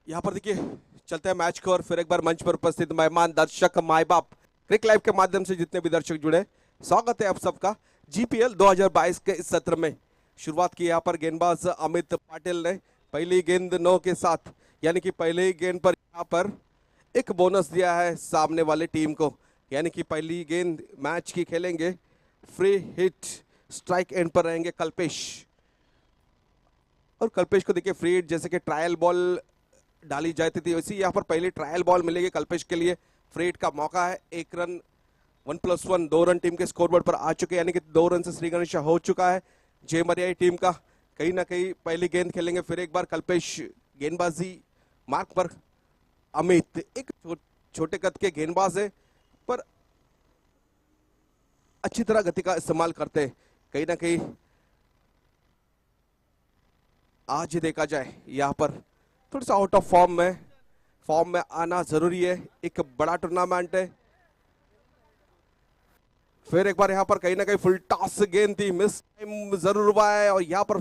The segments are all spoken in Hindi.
यहाँ पर देखिए चलते हैं मैच को और फिर एक बार मंच पर उपस्थित मेहमान दर्शक माए बाप क्रिक लाइव के माध्यम से जितने भी दर्शक जुड़े स्वागत है आप सबका जीपीएल 2022 के इस सत्र में। शुरुआत की यहाँ पर गेंदबाज अमित पाटिल ने पहली गेंद 9 के साथ, यानी कि पहले ही गेंद पर यहाँ पर एक बोनस दिया है सामने वाले टीम को, यानी कि पहली गेंद मैच की खेलेंगे। फ्री हिट स्ट्राइक एंड पर रहेंगे कल्पेश, और कल्पेश को देखिए फ्री हिट जैसे कि ट्रायल बॉल डाली जाती थी वैसे यहाँ पर पहले ट्रायल बॉल मिलेगी कल्पेश के लिए। फ्री हिट का मौका है, 1 रन 1+1 2 रन टीम के स्कोरबोर्ड पर आ चुके हैं, यानी कि 2 रन से श्री गणेश हो चुका है जय मरियाई टीम का। कहीं ना कहीं पहली गेंद खेलेंगे फिर एक बार कल्पेश, गेंदबाजी मार्क पर अमित एक छोटे कद के गेंदबाज है पर अच्छी तरह गति का इस्तेमाल करते हैं। कहीं ना कहीं आज देखा जाए यहाँ पर थोड़ा सा आउट ऑफ फॉर्म में आना जरूरी है, एक बड़ा टूर्नामेंट है। फिर एक बार यहाँ पर कहीं ना कहीं फुल टॉस गेंद थी, मिस टाइम जरूर हुआ है और यहाँ पर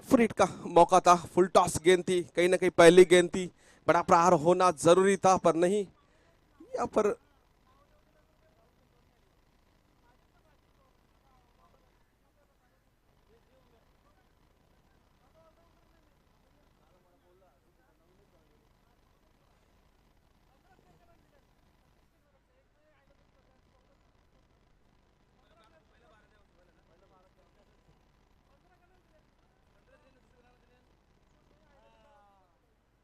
फ्री हिट का मौका था, फुल टॉस गेंद थी, कहीं ना कहीं पहली गेंद थी, बड़ा प्रहार होना जरूरी था पर नहीं। यहाँ पर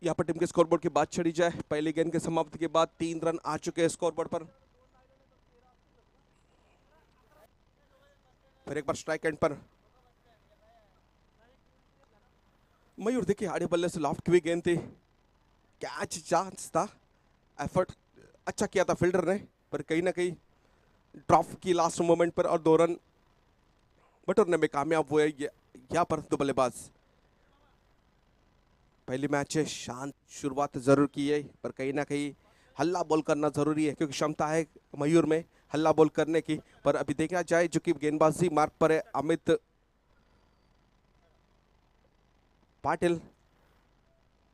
यहाँ पर टीम के स्कोरबोर्ड की बात छड़ी जाए, पहली गेंद के समाप्ति के बाद 3 रन आ चुके हैं स्कोरबोर्ड पर। फिर एक बार स्ट्राइक एंड पर मयूर देखिए आड़े बल्ले से लॉफ्ट हुई गेंद थी, कैच चांस था, एफर्ट अच्छा किया था फील्डर ने पर कहीं ना कहीं ड्रॉप की लास्ट मोमेंट पर और 2 रन बटोरने में कामयाब हुए यहाँ पर दो बल्लेबाज। पहली मैच है, शांत शुरुआत जरूर की है पर कहीं ना कहीं हल्ला बॉल करना जरूरी है क्योंकि क्षमता है मयूर में हल्ला बॉल करने की। पर अभी देखा जाए जो कि गेंदबाजी मार्ग पर है अमित पाटिल,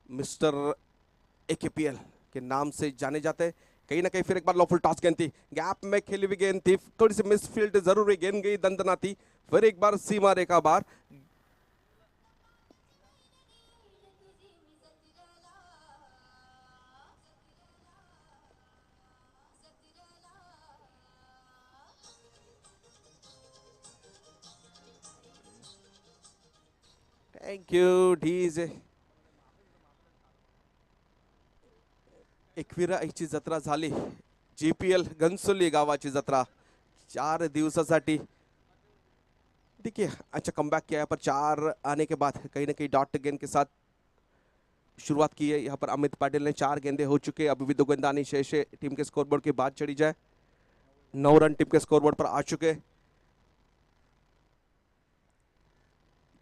मिस्टर एकेपीएल के नाम से जाने जाते हैं। कहीं ना कहीं फिर एक बार लॉफुल टॉस गेंद थी, गैप में खेली हुई गेंद थी, थोड़ी सी मिसफील्ड जरूर हुई, गेंद गई दंदना थी। फिर एक बार सीमा रेखा बार थैंक यू डीजे। एकविराची जत्रा झाली, जीपीएल घनसोली गावाची जत्रा 4 दिवसासाठी। देखिए अच्छा कमबैक किया है पर 4 आने के बाद कहीं ना कहीं डॉट गेंद के साथ शुरुआत की है। यहाँ पर अमित पाटिल ने 4 गेंदे हो चुके हैं, अभी भी 2 गेंदानी शेष है। टीम के स्कोरबोर्ड की बात चढ़ी जाए, 9 रन टीम के स्कोरबोर्ड पर आ चुके।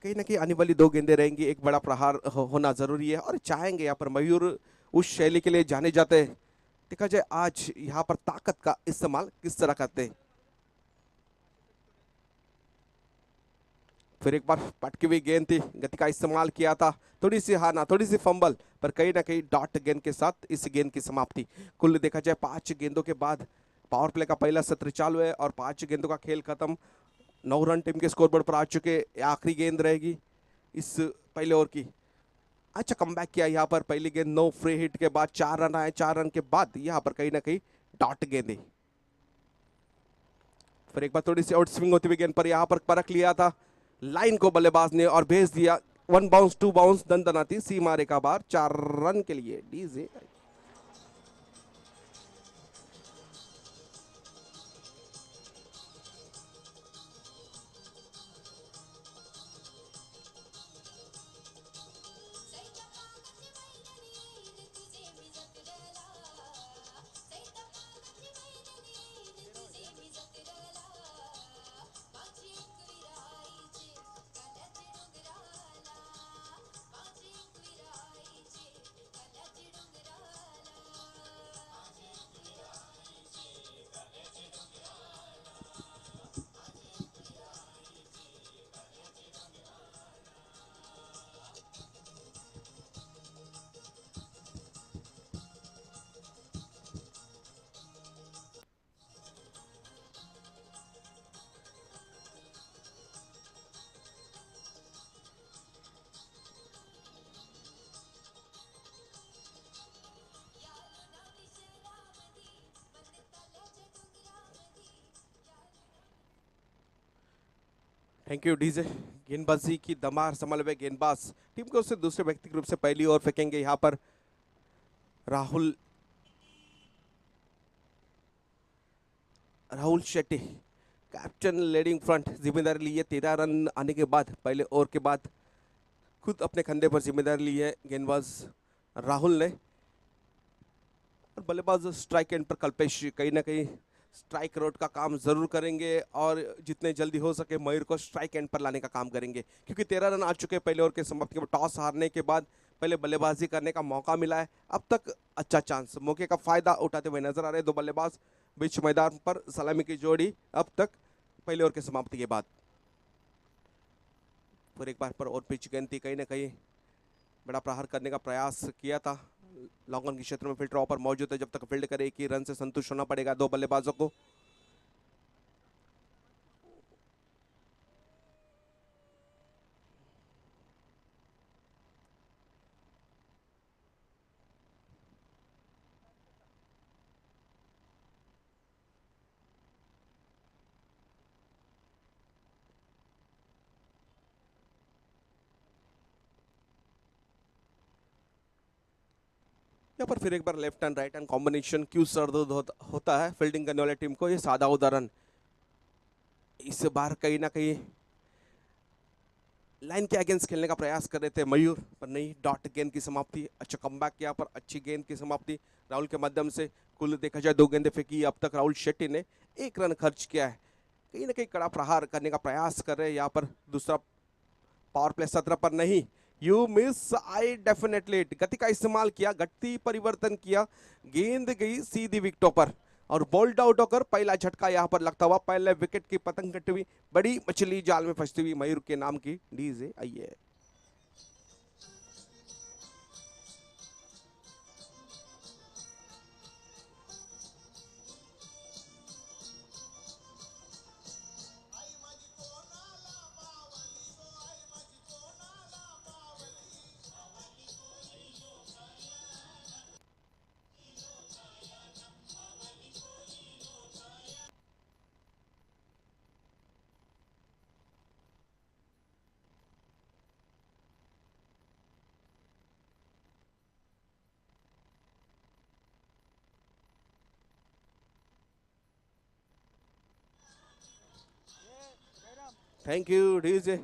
कहीं ना कहीं आने वाली 2 गेंदें रहेंगी, एक बड़ा प्रहार होना जरूरी है और चाहेंगे यहाँ पर मयूर उस शैली के लिए जाने जाते हैं। देखा जाए आज यहाँ पर ताकत का इस्तेमाल किस तरह करते हैं। फिर एक बार पटकी हुई गेंद थी, गति का इस्तेमाल किया था, थोड़ी सी हाना थोड़ी सी फंबल पर कहीं ना कहीं डॉट गेंद के साथ इस गेंद की समाप्ति। कुल देखा जाए 5 गेंदों के बाद पावर प्ले का पहला सत्र चालू है और 5 गेंदों का खेल खत्म। 9 रन टीम के स्कोरबोर्ड पर आ चुके, आखिरी गेंद रहेगी इस पहले ओवर की। अच्छा कमबैक किया यहाँ पर, पहली गेंद 9 फ्री हिट के बाद 4 रन आए, 4 रन के बाद यहाँ पर कहीं ना कहीं डॉट गेंदे। फिर एक बार थोड़ी सी आउट स्विंग होती हुई गेंद पर यहाँ पर परख लिया था लाइन को बल्लेबाज ने और भेज दिया 1 बाउंस 2 बाउंस दंदनाती सीमा रेखा बार 4 रन के लिए डीजे। Thank you DJ. गेंदबाजी की दमार संभाले हुए गेंदबाज टीम को उससे दूसरे व्यक्तिगत रूप से पहली ओर फेंकेंगे यहाँ पर Rahul Rahul Shetty, captain leading front, जिम्मेदारी ली है 13 रन आने के बाद पहले ओवर के बाद खुद अपने कंधे पर जिम्मेदारी ली है गेंदबाज राहुल ने। और बल्लेबाज स्ट्राइक एंड पर कल्पेश कहीं ना कहीं स्ट्राइक रोड का काम जरूर करेंगे और जितने जल्दी हो सके मयूर को स्ट्राइक एंड पर लाने का काम करेंगे, क्योंकि 13 रन आ चुके पहले ओवर के समाप्ति के बाद टॉस हारने के बाद पहले बल्लेबाजी करने का मौका मिला है। अब तक अच्छा चांस, मौके का फायदा उठाते हुए नजर आ रहे दो बल्लेबाज बीच मैदान पर। सलामी की जोड़ी अब तक पहले ओवर के समाप्ति के बाद फिर एक बार पर और पिच गेंद थी, कहीं ना कहीं बड़ा प्रहार करने का प्रयास किया था। लॉन्ग ऑन के क्षेत्र में फील्ड ड्रॉ पर मौजूद है, जब तक फील्ड करे एक ही रन से संतुष्ट होना पड़ेगा दो बल्लेबाजों को। यहाँ पर फिर एक बार left and right hand combination क्यों सरदर्द होता है फील्डिंग करने वाले टीम को, ये सादा उदाहरण इस बार कहीं ना कहीं लाइन के अगेंस्ट खेलने का प्रयास कर रहे थे मयूर, पर नहीं, डॉट गेंद की समाप्ति। अच्छा कमबैक किया पर अच्छी गेंद की समाप्ति राहुल के माध्यम से। कुल देखा जाए 2 गेंदें फेंकी अब तक राहुल शेट्टी ने, 1 रन खर्च किया है। कहीं ना कहीं कड़ा प्रहार करने का प्रयास कर रहे हैं यहाँ पर। दूसरा पावर प्ले 17 पर नहीं, यू मिस, आई डेफिनेटली गति का इस्तेमाल किया, गति परिवर्तन किया, गेंद गई सीधी विकेटों पर और बोल्ड आउट होकर पहला झटका यहां पर लगता हुआ। पहले विकेट की पतंग कटी हुई, बड़ी मछली जाल में फंसती हुई मयूर के नाम की डीजे आइए। Thank you DJ.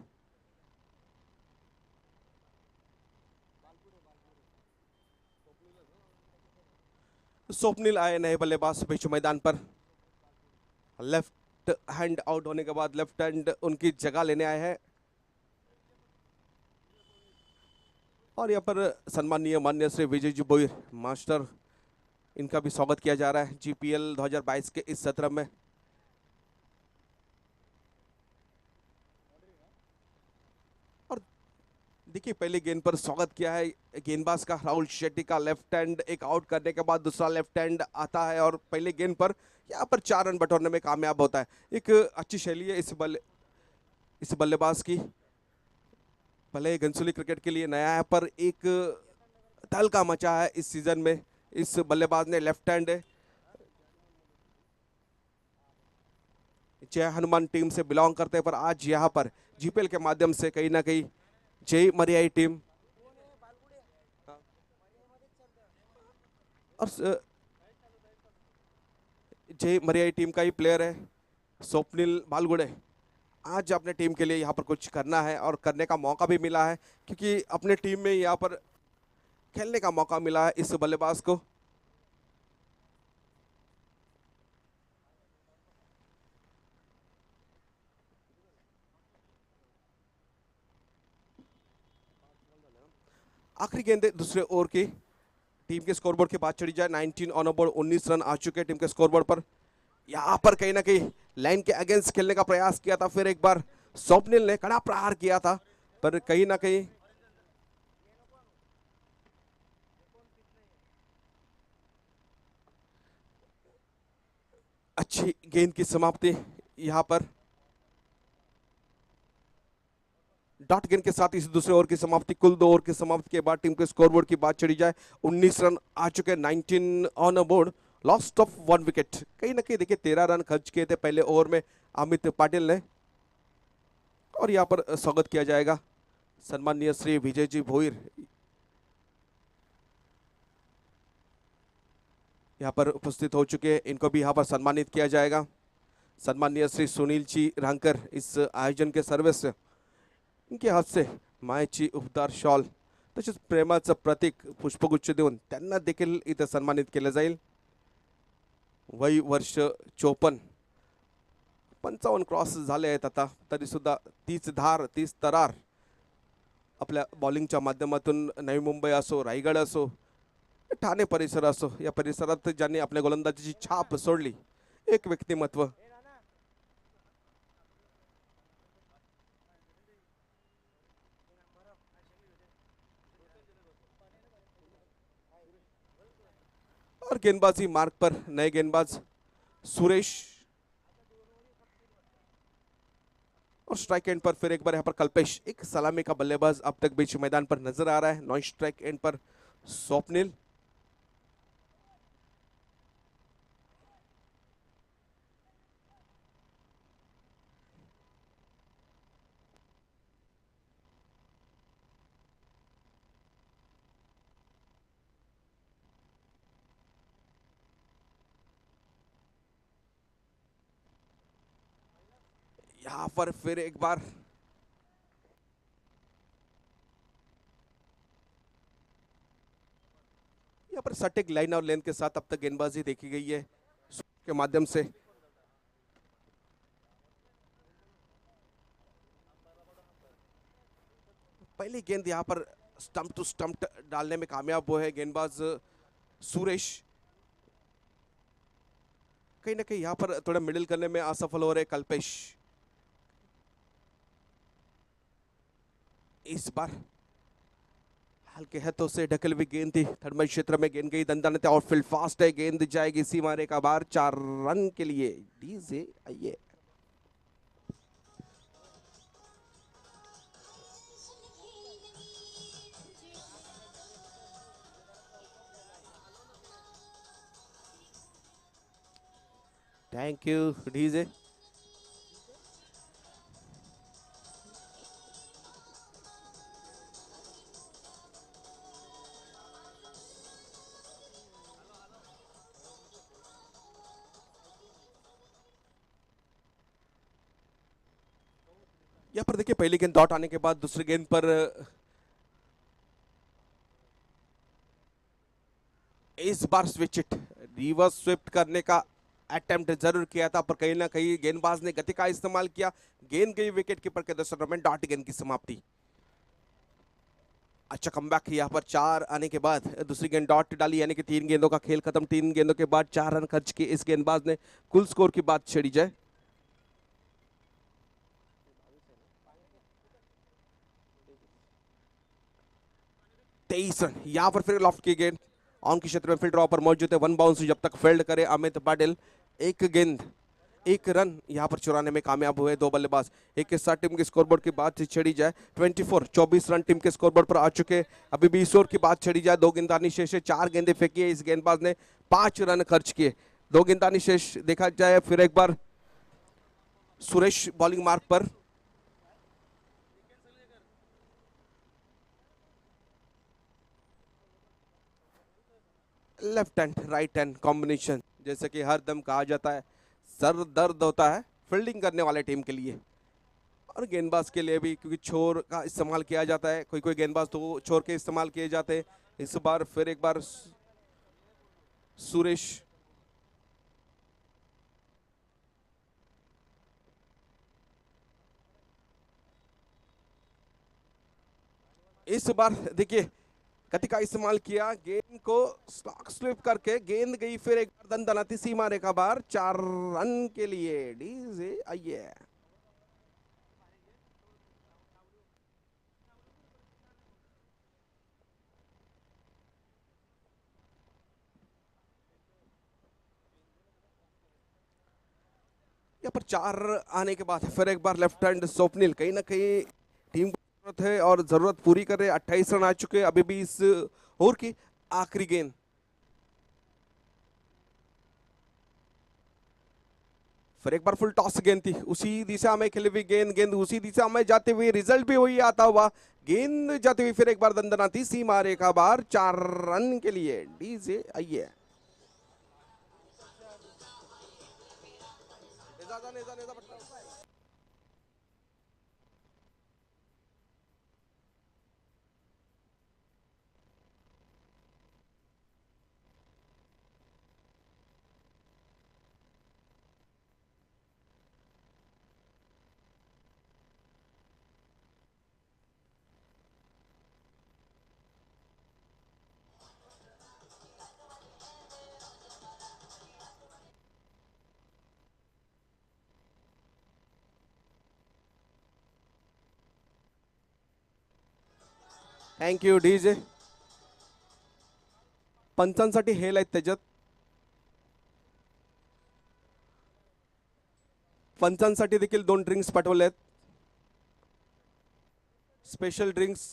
स्वप्निल आए नए बल्लेबाज बीच मैदान पर, लेफ्ट हैंड आउट होने के बाद लेफ्ट हैंड उनकी जगह लेने आए हैं। और यहाँ पर सम्मानीय मान्य श्री विजय जी बोयर मास्टर, इनका भी स्वागत किया जा रहा है जीपीएल 2022 के इस सत्र में। और देखिए पहले गेंद पर स्वागत किया है गेंदबाज का राहुल शेट्टी का, लेफ्ट हैंड एक आउट करने के बाद दूसरा लेफ्ट हैंड आता है और पहले गेंद पर यहाँ पर 4 रन बटोरने में कामयाब होता है। एक अच्छी शैली है इस बल्लेबाज की, भले घनसोली क्रिकेट के लिए नया है पर एक तहलका मचा है इस सीजन में। इस बल्लेबाज ने लेफ्ट हैंड जय हनुमान टीम से बिलोंग करते हैं, पर आज यहाँ पर जीपीएल के माध्यम से कहीं ना कहीं जय मरियाई टीम और जय मरियाई टीम का ही प्लेयर है स्वप्निल बालगुड़े। आज अपने टीम के लिए यहाँ पर कुछ करना है और करने का मौका भी मिला है, क्योंकि अपने टीम में यहाँ पर खेलने का मौका मिला है इस बल्लेबाज को। आखिरी गेंद दूसरे ओवर की, टीम के स्कोरबोर्ड की बात चढ़ी जाए 19 ऑन बोर्ड, 19 रन आ चुके हैं टीम के स्कोरबोर्ड पर। यहाँ पर कहीं ना कहीं लाइन के अगेंस्ट खेलने का प्रयास किया था, फिर एक बार स्वप्निल ने कड़ा प्रहार किया था, पर कहीं ना कहीं अच्छी गेंद की समाप्ति यहाँ पर डॉट गेंद के साथ इस दूसरे ओवर की समाप्ति। कुल 2 ओवर की समाप्ति के बाद टीम के स्कोरबोर्ड की बात चढ़ी जाए 19 रन आ चुके, 19 on board, lost of 1 wicket. कहीं ना कहीं देखिए 13 रन खर्च किए थे पहले ओवर में अमित पाटिल ने। और यहाँ पर स्वागत किया जाएगा सम्माननीय श्री विजय जी भोईर, यहाँ पर उपस्थित हो चुके हैं, इनको भी यहाँ पर सम्मानित किया जाएगा। सम्माननीय श्री सुनील जी रांकर इस आयोजन के सर्वस्व, इनके हात से मायेची उपदार शॉल तसेच प्रेमाचं प्रतीक पुष्पगुच्छ देऊन त्यांना देखील इथे सन्मानित केलं जाईल। वय वर्ष 54, 55 क्रॉस झाले आहेत आता, तरी सुद्धा तीच धार तीच तरार आपल्या बॉलिंगच्या माध्यमातून नवी मुंबई असो, रायगड असो, ठाणे परिसर असो, या परिसरात ज्यांनी आपल्या गोलंदाजीची छाप सोडली, एक व्यक्तिमत्व और गेंदबाजी मार्ग पर नए गेंदबाज सुरेश और स्ट्राइक एंड पर फिर एक बार यहाँ पर कल्पेश, एक सलामी का बल्लेबाज अब तक बीच मैदान पर नजर आ रहा है। नॉन स्ट्राइक एंड पर स्वप्निल, यहाँ पर फिर एक बार यहाँ पर सटीक लाइन और लेंथ के साथ अब तक गेंदबाजी देखी गई है के माध्यम से। पहली गेंद यहाँ पर स्टंप टू स्टंप डालने में कामयाब हुए है गेंदबाज सुरेश, कहीं ना कहीं यहाँ पर थोड़ा मिडिल करने में असफल हो रहे कल्पेश। इस बार हल्के हाथों से ढकल हुई गेंद थी, थर्ड मैच क्षेत्र में गेंद गई दंदाने, आउटफील्ड फास्ट है, गेंद जाएगी सीमा रेखा बाहर, 4 रन के लिए। डीजे आइए, थैंक यू डीजे। यहाँ पर देखिए पहली गेंद डॉट आने के बाद दूसरी गेंद पर इस बार स्विच इट, रिवर्स स्विफ्ट करने का अटेम्प्ट जरूर किया था, पर कहीं ना कहीं गेंदबाज ने गति का इस्तेमाल किया, गेंद गई विकेट कीपर के दर्शनों में, डॉट गेंद की समाप्ति। अच्छा कमबैक यहाँ पर 4 आने के बाद दूसरी गेंद डॉट डाली, यानी कि 3 गेंदों का खेल खत्म। 3 गेंदों के बाद 4 रन खर्च किए इस गेंदबाज ने। कुल स्कोर की बात छेड़ी जाए 23 रन। यहाँ पर फिर लॉफ्ट की गेंद ऑन की क्षेत्र में फील्ड ड्रॉ पर मौजूद है, 1 बाउंस जब तक फील्ड करे अमित पाटिल। एक गेंद 1 रन यहाँ पर चुराने में कामयाब हुए 2 बल्लेबाज। एक के साथ टीम के स्कोरबोर्ड की बात छेड़ी जाए 24 रन टीम के स्कोरबोर्ड पर आ चुके। अभी भी इस ओवर की बात छेड़ी जाए, 2 गेंदबाजी शेष है, 4 गेंदें फेंकी है इस गेंदबाज ने, 5 रन खर्च किए। 2 गेंदबाजी शेष देखा जाए, फिर एक बार सुरेश बॉलिंग मार्क पर, left hand right hand combination, जैसे कि हर दम कहा जाता है सर दर्द होता है फील्डिंग करने वाले टीम के लिए और गेंदबाज के लिए भी, क्योंकि छोर का इस्तेमाल किया जाता है। कोई कोई गेंदबाज तो छोर के इस्तेमाल किए जाते हैं। इस बार फिर एक बार सुरेश इस बार देखिए गति का इस्तेमाल किया, गेंद को स्टॉक स्लिप करके गेंद गई फिर एक बार दंदनाती सीमा रेखा बाहर, 4 रन के लिए। डीजे आइए, यहाँ पर 4 आने के बाद फिर एक बार लेफ्ट हैंड स्वप्निल, कहीं ना कहीं टीम को जरूरत है और जरूरत पूरी कर रहे। 28 रन आ चुके, अभी भी इस ओवर की आखिरी गेंद। फिर एक बार फुल टॉस गेंद थी, उसी दिशा में खेली हुई गेंद, गेंद उसी दिशा में जाते हुए, रिजल्ट भी वही आता हुआ, गेंद जाती हुई फिर एक बार दंदनाती सीमा रेखा बार, 4 रन के लिए। डीजे आइए। Thank you DJ. पंचांसाठी हेल आहेत त्याच्यात. पंचांसाठी देखील 2 ड्रिंक्स पाठवले आहेत, स्पेशल ड्रिंक्स.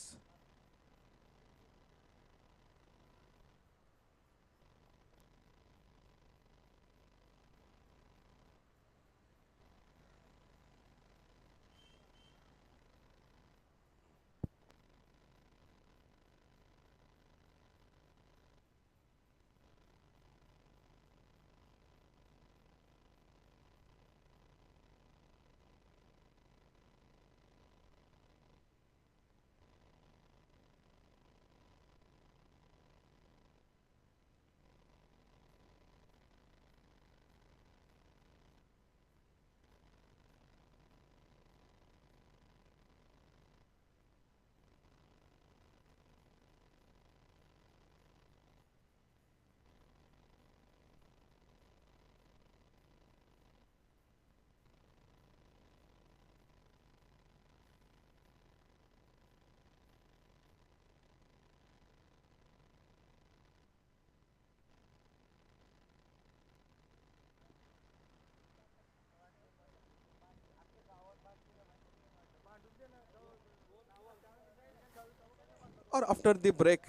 और आफ्टर द ब्रेक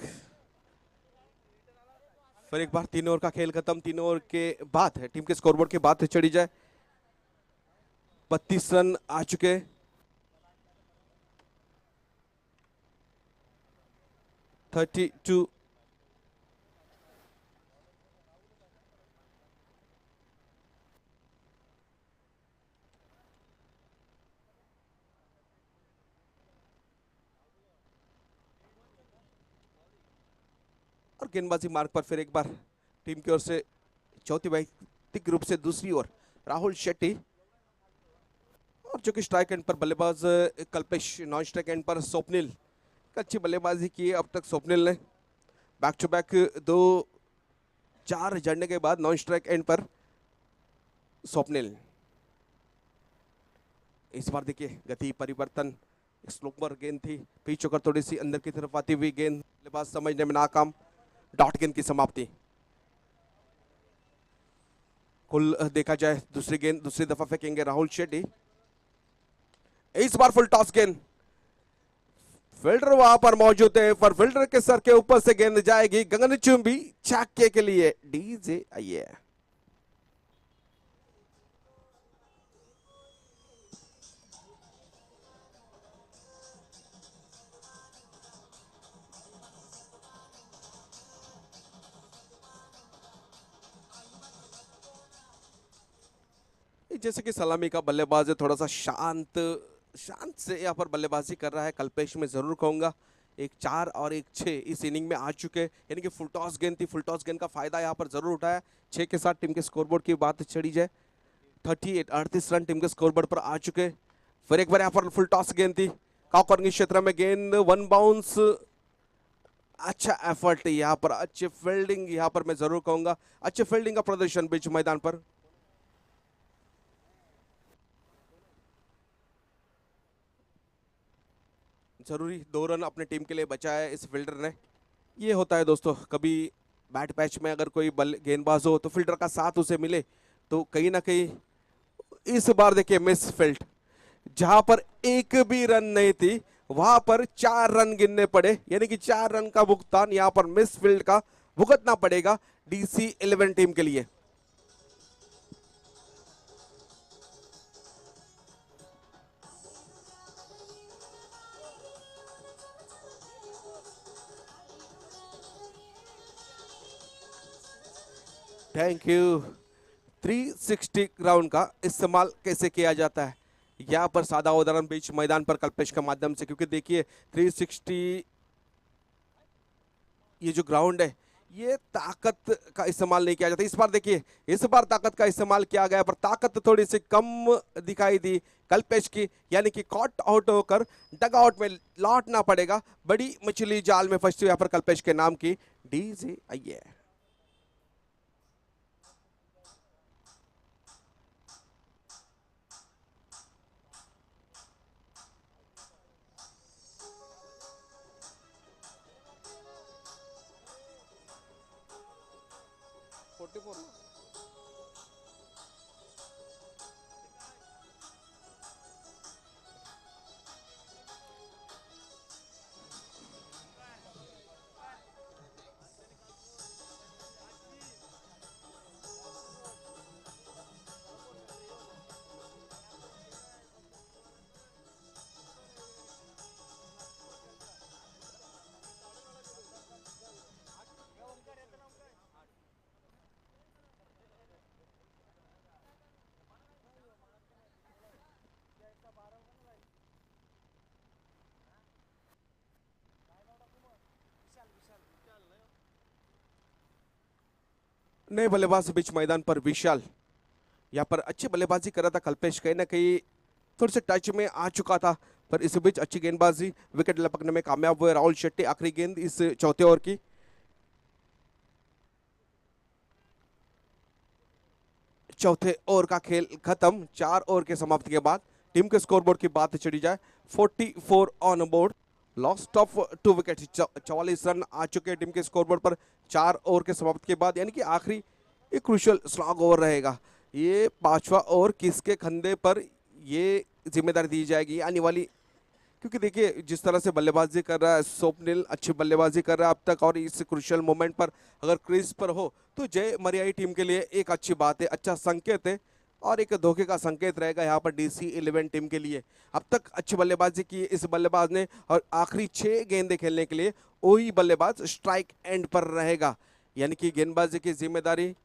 फिर एक बार 3 ओवर का खेल खत्म. 3 ओवर के बाद है टीम के स्कोरबोर्ड की बात चढ़ी जाए. 32 रन आ चुके. $32. और गेंदबाजी मार्ग पर फिर एक बार टीम की ओर से चौथी वैयक्तिक रूप से दूसरी ओर राहुल शेट्टी, और जो कि स्ट्राइक एंड पर बल्लेबाज कल्पेश, नॉन स्ट्राइक एंड पर स्वप्निल. अच्छी बल्लेबाजी की है अब तक स्वप्निल ने. बैक टू बैक 2-4 जड़ने के बाद नॉन स्ट्राइक एंड पर स्वप्निल. इस बार देखिए गति परिवर्तन, स्लोपर गेंद थी, पिच होकर थोड़ी सी अंदर की तरफ आती हुई गेंद, बल्लेबाज समझने में नाकाम. डॉट गेंद की समाप्ति. कुल देखा जाए दूसरी गेंद दूसरी दफा फेंकेंगे राहुल शेट्टी. इस बार फुल टॉस गेंद, फील्डर वहां पर मौजूद है, पर फील्डर के सर के ऊपर से गेंद जाएगी गगनचुंबी छक्के के लिए. डीजे आइए. जैसे कि सलामी का बल्लेबाज है, थोड़ा सा शांत से यहाँ पर बल्लेबाजी कर रहा है. कल्पेश में जरूर कहूंगा एक 4 और एक 6 इस इनिंग में आ चुके, यानी कि फुल टॉस गेंद थी. फुल टॉस गेंद का फायदा यहाँ पर जरूर उठाया. 6 के साथ टीम के स्कोरबोर्ड की बात चढ़ी जाए. 38 रन टीम के स्कोरबोर्ड पर आ चुके. फिर एक बार यहाँ पर फुल टॉस गेंद थी, कॉर्नर क्षेत्र में गेंद, 1 बाउंस. अच्छा एफर्ट यहाँ पर, अच्छी फील्डिंग यहाँ पर मैं जरूर कहूंगा, अच्छे फील्डिंग का प्रदर्शन बीच मैदान पर. जरूरी 2 रन अपने टीम के लिए बचाया इस फील्डर ने. ये होता है दोस्तों, कभी बैट पैच में अगर कोई बल गेंदबाज हो तो फील्डर का साथ उसे मिले तो कहीं ना कहीं. इस बार देखिए मिस फील्ड, जहां पर एक भी रन नहीं थी वहां पर 4 रन गिनने पड़े, यानी कि 4 रन का भुगतान यहां पर मिस फील्ड का भुगतना पड़ेगा DC 11 टीम के लिए. Thank you. 360 ग्राउंड का इस्तेमाल कैसे किया जाता है, यहाँ पर सादा उदाहरण बीच मैदान पर कल्पेश के माध्यम से, क्योंकि देखिए 360 ये जो ग्राउंड है ये ताकत का इस्तेमाल नहीं किया जाता। इस बार देखिए, इस बार ताकत का इस्तेमाल किया गया पर ताकत थोड़ी सी कम दिखाई दी कल्पेश की, यानी कि कॉट आउट होकर डग आउट में लौटना पड़ेगा। बड़ी मछली जाल में फंसती हुई यहाँ पर कल्पेश के नाम की डीजे आई है। नए बल्लेबाज बीच मैदान पर विशाल, यहाँ पर अच्छी बल्लेबाजी कर रहा था कल्पेश, कहीं ना कहीं थोड़े से टच में आ चुका था, पर इस बीच अच्छी गेंदबाजी, विकेट लपकने में कामयाब हुए राहुल शेट्टी। आखिरी गेंद इस चौथे ओवर की, चौथे ओवर का खेल खत्म। 4 ओवर के समाप्ति के बाद टीम के स्कोरबोर्ड की बात चढ़ी जाए, 44 on board, lost of 2 wicket, 44 run आ चुके हैं टीम के स्कोरबोर्ड पर 4 ओवर के समाप्ति के बाद, यानी कि आखिरी एक क्रूशियल स्लॉग ओवर रहेगा। ये 5वां ओवर किसके कंधे पर ये जिम्मेदारी दी जाएगी आने वाली, क्योंकि देखिए जिस तरह से बल्लेबाजी कर रहा है स्वप्निल, अच्छी बल्लेबाजी कर रहा है अब तक, और इस क्रूशियल मोमेंट पर अगर क्रीज पर हो तो जय मरियाई टीम के लिए एक अच्छी बात है, अच्छा संकेत है, और एक धोखे का संकेत रहेगा यहाँ पर DC-11 टीम के लिए। अब तक अच्छी बल्लेबाजी की इस बल्लेबाज ने, और आखिरी 6 गेंदें खेलने के लिए वही बल्लेबाज स्ट्राइक एंड पर रहेगा, यानी कि गेंदबाजी की जिम्मेदारी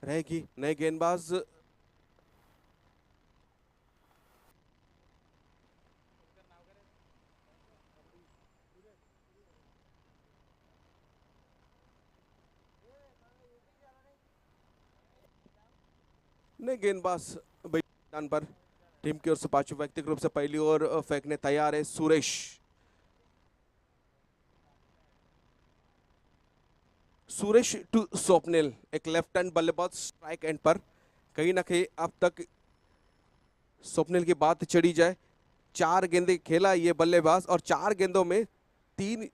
रहेगी नए गेंदबाज। नए गेंदबाज मैदान पर टीम की ओर से पांचवें व्यक्तिगत रूप से पहली ओवर फेंकने तैयार है सुरेश। सुरेश टू स्वप्निल, एक लेफ्ट हैंड बल्लेबाज स्ट्राइक एंड पर, कहीं ना कहीं अब तक स्वप्निल की बात चढ़ी जाए, 4 गेंदें खेला ये बल्लेबाज और 4 गेंदों में 3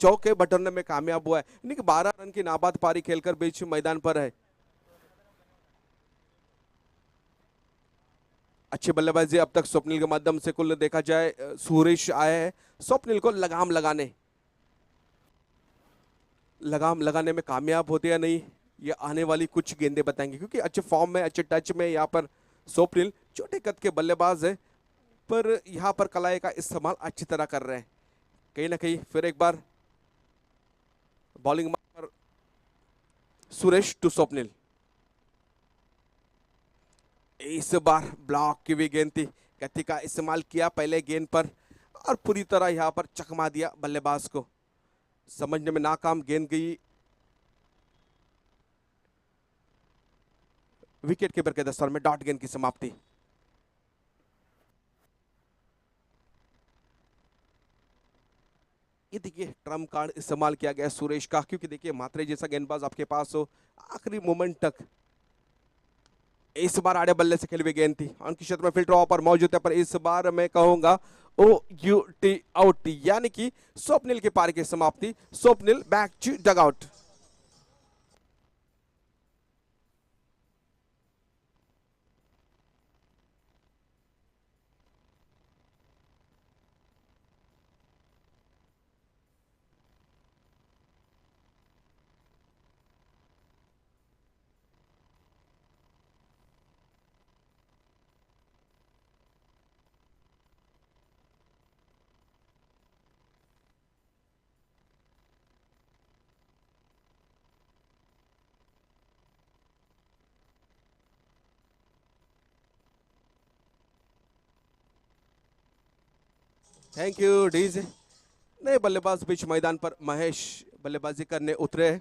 चौके बटोरने में कामयाब हुआ है, यानी कि 12 रन की नाबाद पारी खेलकर बीच मैदान पर है। अच्छी बल्लेबाजी अब तक स्वप्निल के माध्यम से कुल देखा जाए, सुरेश आए हैं स्वप्निल को लगाम लगाने में कामयाब होते या नहीं, ये आने वाली कुछ गेंदें बताएंगे, क्योंकि अच्छे फॉर्म में अच्छे टच में यहाँ पर स्वप्निल छोटे कद के बल्लेबाज है, पर यहाँ पर कलाई का इस्तेमाल अच्छी तरह कर रहे हैं। कहीं ना कहीं फिर एक बार बॉलिंग पर सुरेश टू स्वप्निल, इस बार ब्लॉक की भी गेंद थी, गति का इस्तेमाल किया पहले गेंद पर और पूरी तरह यहाँ पर चकमा दिया बल्लेबाज को, समझने में नाकाम गेंद गई विकेट कीपर के दस्तार में, डॉट गेंद की समाप्ति। ये देखिए ट्रम्प कार्ड इस्तेमाल किया गया सुरेश का, क्योंकि देखिए मात्रे जैसा गेंदबाज आपके पास हो आखिरी मोमेंट तक, इस बार आड़े बल्ले से खेली हुई गेंद थी, उनकी क्षेत्र में फिल्टर पर मौजूद है, पर इस बार मैं कहूंगा OUT आउट, यानी कि स्वप्निल की पारी की समाप्ति, Swapnil back to dugout. Thank you DJ. नए बल्लेबाज बीच मैदान पर महेश बल्लेबाजी करने उतरे हैं।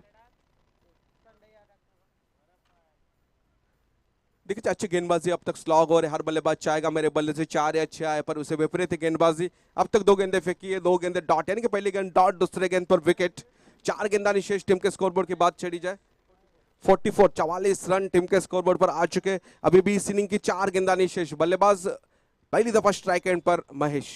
देखिए अच्छी गेंदबाजी अब तक स्लॉग हो रहे, हर बल्लेबाज चाहेगा मेरे बल्ले से 4 या 6 आए, पर उसे विपरीत गेंदबाजी। अब तक 2 गेंदें फेंकी है, 2 गेंदें डॉट, यानी कि पहली गेंद डॉट, दूसरे गेंद पर विकेट। 4 गेंदानी शेष टीम के स्कोरबोर्ड की बात छेड़ी जाए। 44 रन टीम के स्कोरबोर्ड पर आ चुके। अभी भी इस इनिंग की 4 गेंदानी शेष। बल्लेबाज पहली दफा स्ट्राइक एंड पर महेश।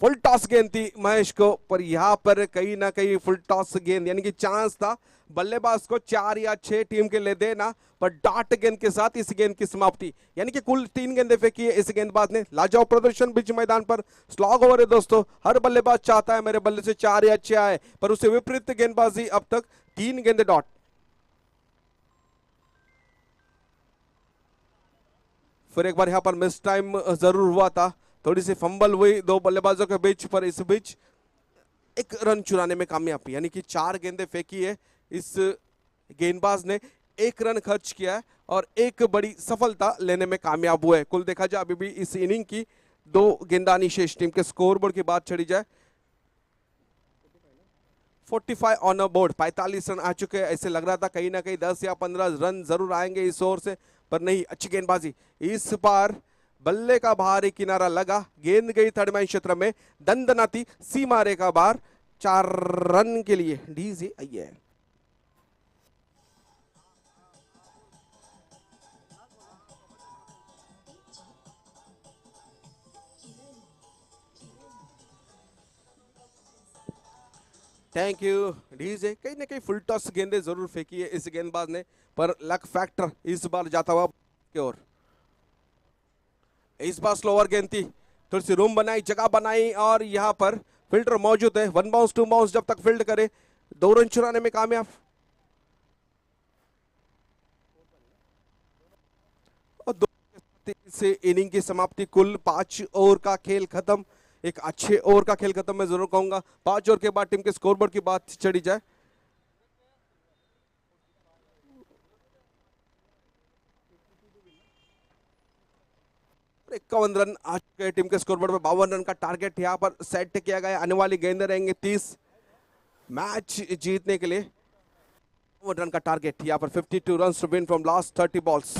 फुल टॉस गेंद थी महेश को, पर यहां पर कहीं ना कहीं फुल टॉस गेंद यानी कि चांस था बल्लेबाज को 4 या 6 टीम के ले देना, पर डॉट गेंद के साथ इस गेंद की समाप्ति। यानी कि कुल 3 गेंदें फेंकी है इस गेंदबाज ने। लाजवाब प्रदर्शन बीच मैदान पर। स्लॉग ओवर है दोस्तों, हर बल्लेबाज चाहता है मेरे बल्ले से 4 या 6 आए, पर उसे विपरीत गेंदबाजी। अब तक 3 गेंदें डॉट। फिर एक बार यहां पर मिस टाइम जरूर हुआ था, थोड़ी सी फंबल हुई 2 बल्लेबाजों के बीच, पर इस बीच एक रन चुराने में कामयाब, यानी कि 4 गेंदें फेंकी है इस गेंदबाज ने, 1 रन खर्च किया है और एक बड़ी सफलता लेने में कामयाब हुए। कुल देखा जाए अभी भी इस इनिंग की 2 गेंदानी शेष। टीम के स्कोरबोर्ड की बात छड़ी जाए, 45 ऑन बोर्ड, 45 रन आ चुके हैं। ऐसे लग रहा था कहीं ना कहीं 10 या 15 रन जरूर आएंगे इस ओवर से, पर नहीं, अच्छी गेंदबाजी। इस बार बल्ले का बाहरी किनारा लगा, गेंद गई थर्ड मैन क्षेत्र में, दंदनाती सीमा रेखा बाहर। 4 रन के लिए डीजे आइए। Thank you DJ. कहीं ना कहीं फुल टॉस गेंदें जरूर फेंकी है इस गेंदबाज ने, पर लक फैक्टर इस बार जाता हुआ की ओर। इस बार स्लोअर गेंद थी, थोड़ी सी रूम बनाई, जगह बनाई, और यहां पर फील्डर मौजूद है। 1 बाउंस 2 बाउंस जब तक फील्ड करे, 2 रन चुराने में कामयाब। और 2 से इनिंग की समाप्ति। कुल 5 ओवर का खेल खत्म। एक अच्छे ओवर का खेल खत्म मैं जरूर कहूंगा। 5 ओवर के बाद टीम के स्कोरबोर्ड की बात चढ़ी जाए, 51 रन आ चुके हैं टीम के स्कोरबोर्ड में। 52 रन का टारगेट यहां पर सेट किया गया। आने वाली गेंदें रहेंगे 30। मैच जीतने के लिए 51 रन का टारगेट यहां पर। 52 run to win from last 30 balls.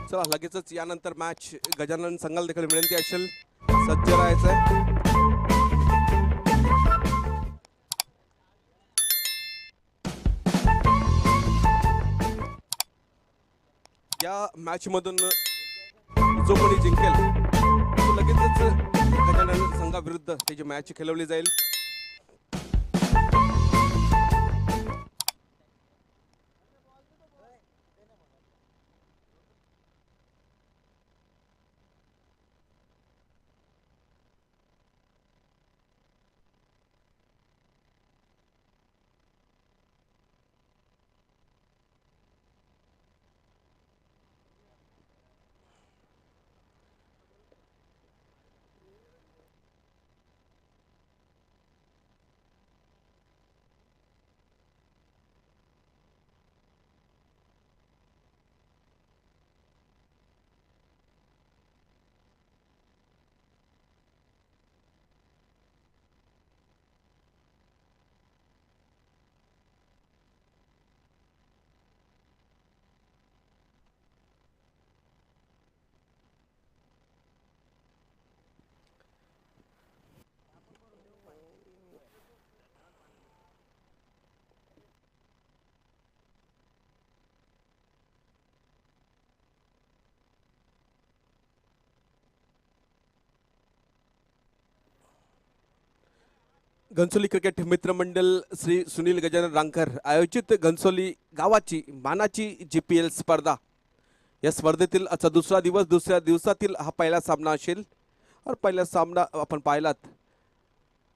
चला लगेचच यानंतर मॅच गजानन संघाला देखील विनंती असेल सज्ज राहायचंय। या मॅच मधून जो कोणी जिंकेल तो लगेचच गजानन संघाविरुद्ध त्याची मॅच खेळवली जाईल। घनसोली क्रिकेट मित्र मंडळ श्री सुनील गजानन रांगकर आयोजित घनसोली गावाची मानाची जीपीएल स्पर्धा या स्पर्धेतील आजचा दुसरा दिवस दुसऱ्या दिवसातील हा पहिला सामना असेल और पहिला सामना आपण पाहिलात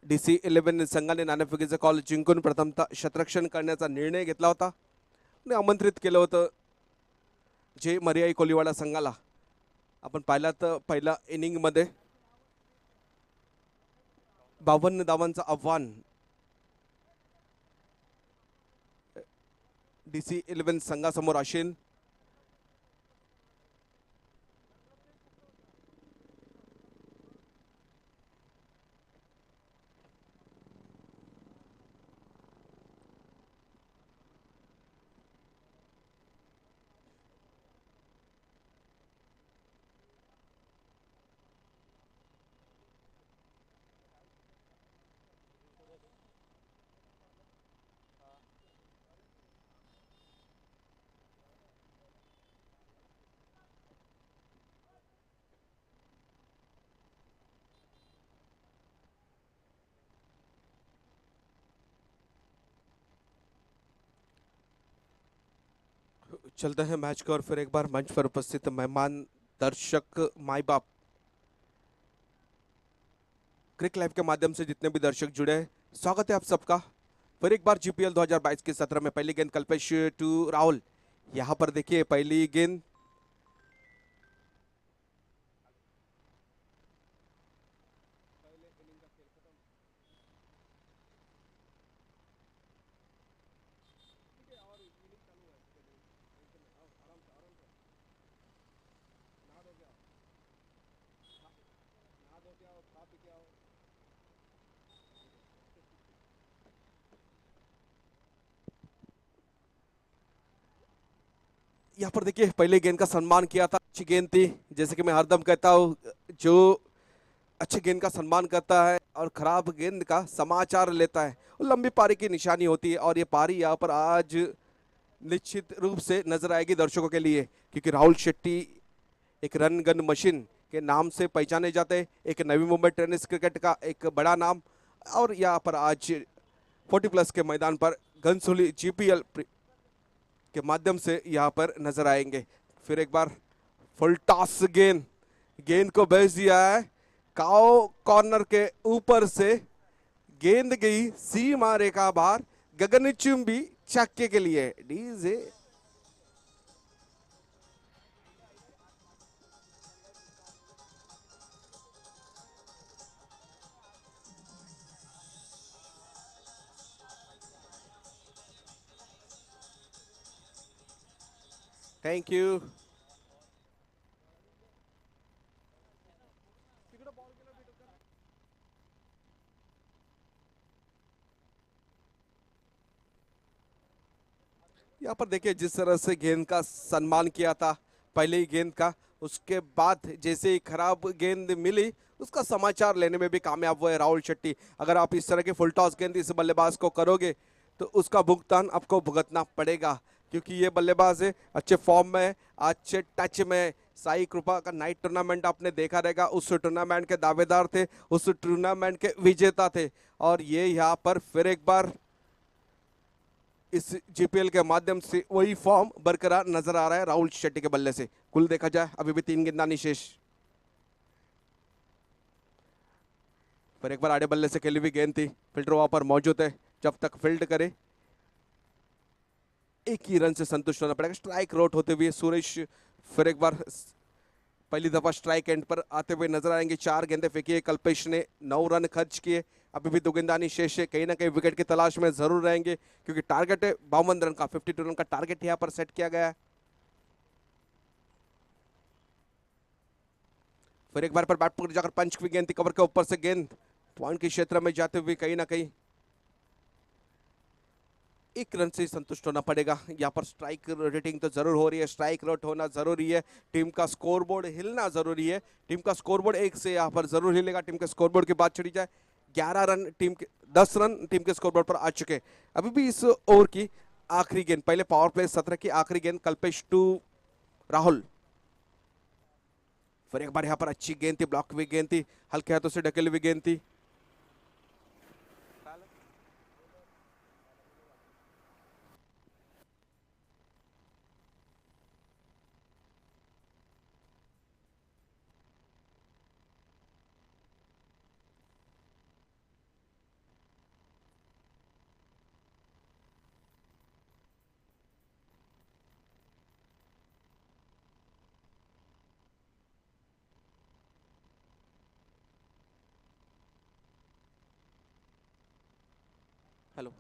DC-11 संघाने नाणेफेकीचा कॉल जिंकून प्रथमतः शतरक्षण करण्याचा निर्णय घेतला होता आणि आमंत्रित केलं होतं जे मर्याई कोलीवाडा संघाला आपण पाहिलात पहिल्या इनिंगमध्ये 52 धावांचं आव्हान DC-11 संघासमोर असेल चलते हैं मैच को और फिर एक बार मंच पर उपस्थित मेहमान दर्शक माई बाप क्रिक लाइव के माध्यम से जितने भी दर्शक जुड़े हैं स्वागत है आप सबका फिर एक बार जीपीएल 2022 के सत्र में पहली गेंद कल्पेश टू राहुल यहां पर देखिए पहली गेंद यहाँ पर देखिए पहले गेंद का सम्मान किया था अच्छी गेंद थी जैसे कि मैं हरदम कहता हूँ जो अच्छी गेंद का सम्मान करता है और खराब गेंद का समाचार लेता है वो लंबी पारी की निशानी होती है और ये पारी यहाँ पर आज निश्चित रूप से नजर आएगी दर्शकों के लिए क्योंकि राहुल शेट्टी एक रन गन मशीन के नाम से पहचाने जाते हैं एक नवी मुंबई टेनिस क्रिकेट का एक बड़ा नाम और यहाँ पर आज 40+ के मैदान पर घनसोली जीपीएल के माध्यम से यहाँ पर नजर आएंगे फिर एक बार फुल टॉस गेंद को भेज दिया है काओ कॉर्नर के ऊपर से गेंद गई सीमा रेखा बाहर गगनचुंबी छक्के के लिए डीजे थैंक यू यहाँ पर देखिए जिस तरह से गेंद का सम्मान किया था पहले ही गेंद का उसके बाद जैसे ही खराब गेंद मिली उसका समाचार लेने में भी कामयाब हुए राहुल शेट्टी अगर आप इस तरह के फुल टॉस गेंद इस बल्लेबाज को करोगे तो उसका भुगतान आपको भुगतना पड़ेगा क्योंकि ये बल्लेबाज है अच्छे फॉर्म में अच्छे टच में साई कृपा का नाइट टूर्नामेंट आपने देखा रहेगा उस टूर्नामेंट के दावेदार थे उस टूर्नामेंट के विजेता थे और ये यहाँ पर फिर एक बार इस जीपीएल के माध्यम से वही फॉर्म बरकरार नजर आ रहा है राहुल शेट्टी के बल्ले से कुल देखा जाए अभी भी 3 गेंदा शेष फिर एक बार आड़े बल्ले से खेली हुई गेंद थी फील्डर वहां पर मौजूद है जब तक फील्ड करे एक ही रन से संतुष्ट होना पड़ेगा स्ट्राइक रोट होते हुए सुरेश फिर एक बार पहली दफा स्ट्राइक एंड पर आते हुए नजर आएंगे 4 गेंदे फेंकी कल्पेश ने 9 रन खर्च किए अभी भी 2 गेंदानी शेष है कहीं ना कहीं विकेट की तलाश में जरूर रहेंगे क्योंकि टारगेट है 52 रन का 52 रन का टारगेट यहां पर सेट किया गया है फिर एक बार पर बैट पकड़ जाकर पंच की गेंद थी कवर के ऊपर से गेंद पॉइंट के क्षेत्र में जाते हुए कहीं ना कहीं 1 रन से संतुष्ट होना पड़ेगा यहाँ पर स्ट्राइक रेटिंग तो जरूर हो रही है स्ट्राइक रेट होना जरूरी है टीम का स्कोरबोर्ड हिलना जरूरी है टीम का स्कोरबोर्ड 1 से यहाँ पर जरूर हिलेगा टीम के स्कोरबोर्ड की बात छड़ी जाए 11 रन टीम के 10 रन टीम के स्कोरबोर्ड पर आ चुके अभी भी इस ओवर की आखिरी गेंद पहले पावर प्ले सत्र की आखिरी गेंद कल्पेश टू राहुल फिर एक बार यहाँ पर अच्छी गेंद थी ब्लॉक हुई गेंद थी हल्के हाथों से ढकेली हुई गेंद थी हेलो।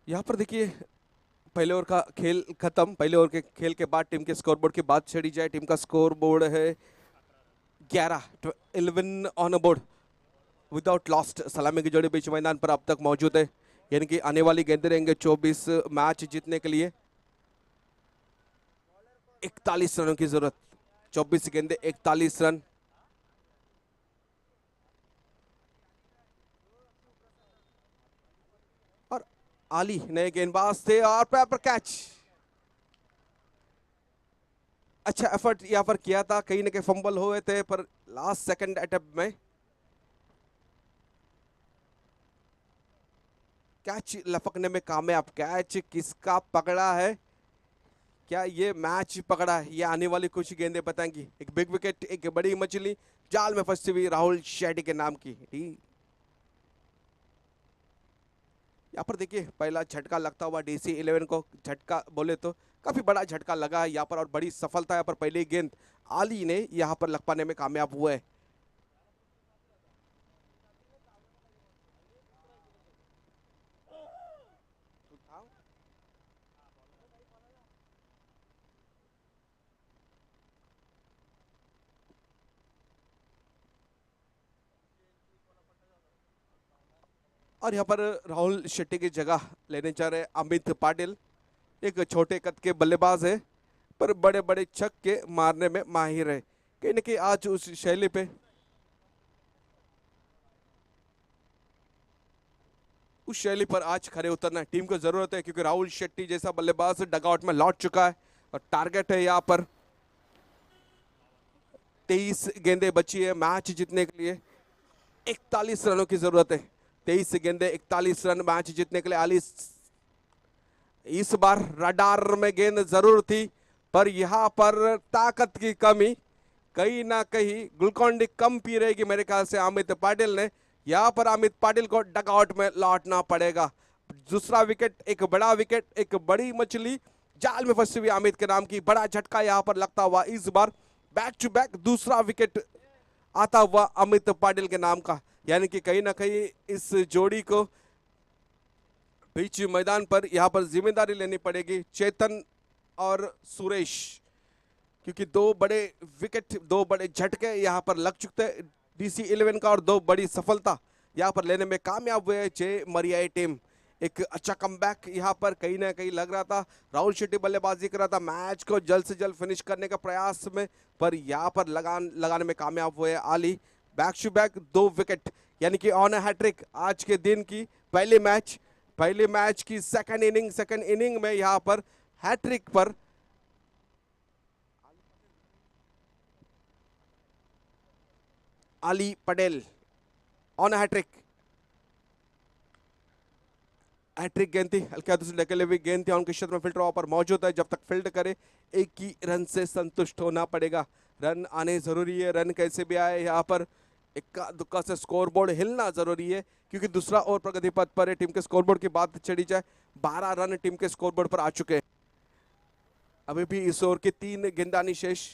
यहाँ पर देखिए, पहले ओवर का खेल खत्म। पहले ओवर के खेल के बाद टीम के स्कोरबोर्ड की बात छेड़ी जाए, टीम का स्कोर बोर्ड है 11 ऑन बोर्ड विदाउट लॉस्ट। सलामी की जोड़ी बीच मैदान पर अब तक मौजूद है, यानी कि आने वाली गेंदें रहेंगे 24 मैच जीतने के लिए 41 रनों की जरूरत। 24 गेंदे 41 रन। और आली नए गेंदबाज थे और पेपर कैच। अच्छा एफर्ट यहां पर किया था, कहीं ना कहीं फंबल हुए थे पर लास्ट सेकंड अटेम्प्ट में कैच लपकने में कामयाब। कैच किसका पकड़ा है, क्या ये मैच पकड़ा है, ये आने वाली कुछ गेंदें बताएंगी। एक बिग विकेट, एक बड़ी मछली जाल में फंसी हुई राहुल शेट्टी के नाम की। यहाँ पर देखिए पहला झटका लगता हुआ DC-11 को, झटका बोले तो काफी बड़ा झटका लगा है यहाँ पर और बड़ी सफलता यहाँ पर पहली गेंद आली ने यहाँ पर लग पाने में कामयाब हुए। और यहाँ पर राहुल शेट्टी की जगह लेने जा रहे अमित पाटिल। एक छोटे कद के बल्लेबाज है पर बड़े बड़े छक्के मारने में माहिर है। कहीं ना कहीं आज उस शैली पे पर आज खड़े उतरना टीम को जरूरत है, क्योंकि राहुल शेट्टी जैसा बल्लेबाज डगआउट में लौट चुका है और टारगेट है यहाँ पर 23 गेंदें बची है मैच जीतने के लिए। 41 रनों की जरूरत है। 23 गेंदें 41 रन मैच जीतने के लिए। आली इस बार रडार में गेंद जरूर थी पर यहाँ पर ताकत की कमी, कहीं ना कहीं ग्लूकोन डी कम पी रहेगी मेरे ख्याल से अमित पाटिल ने। यहाँ पर अमित पाटिल को डगआउट में लौटना पड़ेगा। दूसरा विकेट, एक बड़ा विकेट, एक बड़ी मछली जाल में फंसी हुई अमित के नाम की। बड़ा झटका यहाँ पर लगता हुआ इस बार बैक टू बैक दूसरा विकेट आता हुआ अमित पाटिल के नाम का, यानी कि कहीं ना कहीं इस जोड़ी को बीच मैदान पर यहाँ पर जिम्मेदारी लेनी पड़ेगी चेतन और सुरेश, क्योंकि दो बड़े विकेट, दो बड़े झटके यहाँ पर लग चुके थे DC-11 का और दो बड़ी सफलता यहाँ पर लेने में कामयाब हुए जय मरियाई टीम। एक अच्छा कमबैक यहाँ पर कहीं ना कहीं लग रहा था। राहुल शेट्टी बल्लेबाजी कर रहा था मैच को जल्द से जल्द फिनिश करने का प्रयास में, पर यहाँ पर लगाने में कामयाब हुए आली। बैक टू बैक दो विकेट, यानी कि ऑन हैट्रिक आज के दिन की पहले मैच की सेकंड इनिंग में यहाँ पर हैट्रिक पर आली पटेल ऑन हैट्रिक। हैट्रिक गेंद थी, हल्के हाथों से निकले हुई गेंद थी, उनके क्षेत्र में फील्डर वहां पर मौजूद है। जब तक फील्ड करे एक ही रन से संतुष्ट होना पड़ेगा। रन आने जरूरी है, रन कैसे भी आए यहाँ पर इक्का दुक्का से स्कोरबोर्ड हिलना जरूरी है, क्योंकि दूसरा ओवर प्रगति पथ पर है। टीम के स्कोरबोर्ड की बात छेड़ी जाए 12 रन टीम के स्कोरबोर्ड पर आ चुके हैं। अभी भी इस ओवर की 3 गेंदबाजी शेष।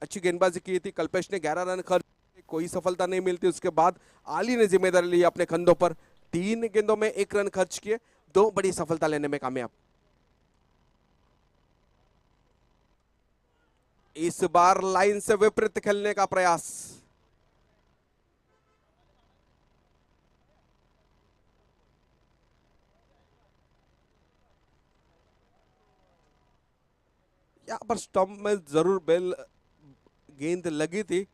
अच्छी गेंदबाजी की थी कल्पेश ने, 11 रन खर्च, कोई सफलता नहीं मिलती। उसके बाद आली ने जिम्मेदारी ली अपने कंधों पर, 3 गेंदों में 1 रन खर्च किए, 2 बड़ी सफलता लेने में कामयाब। इस बार लाइन से विपरीत खेलने का प्रयास। यहां पर स्टंप में जरूर बेल गेंद लगी थी।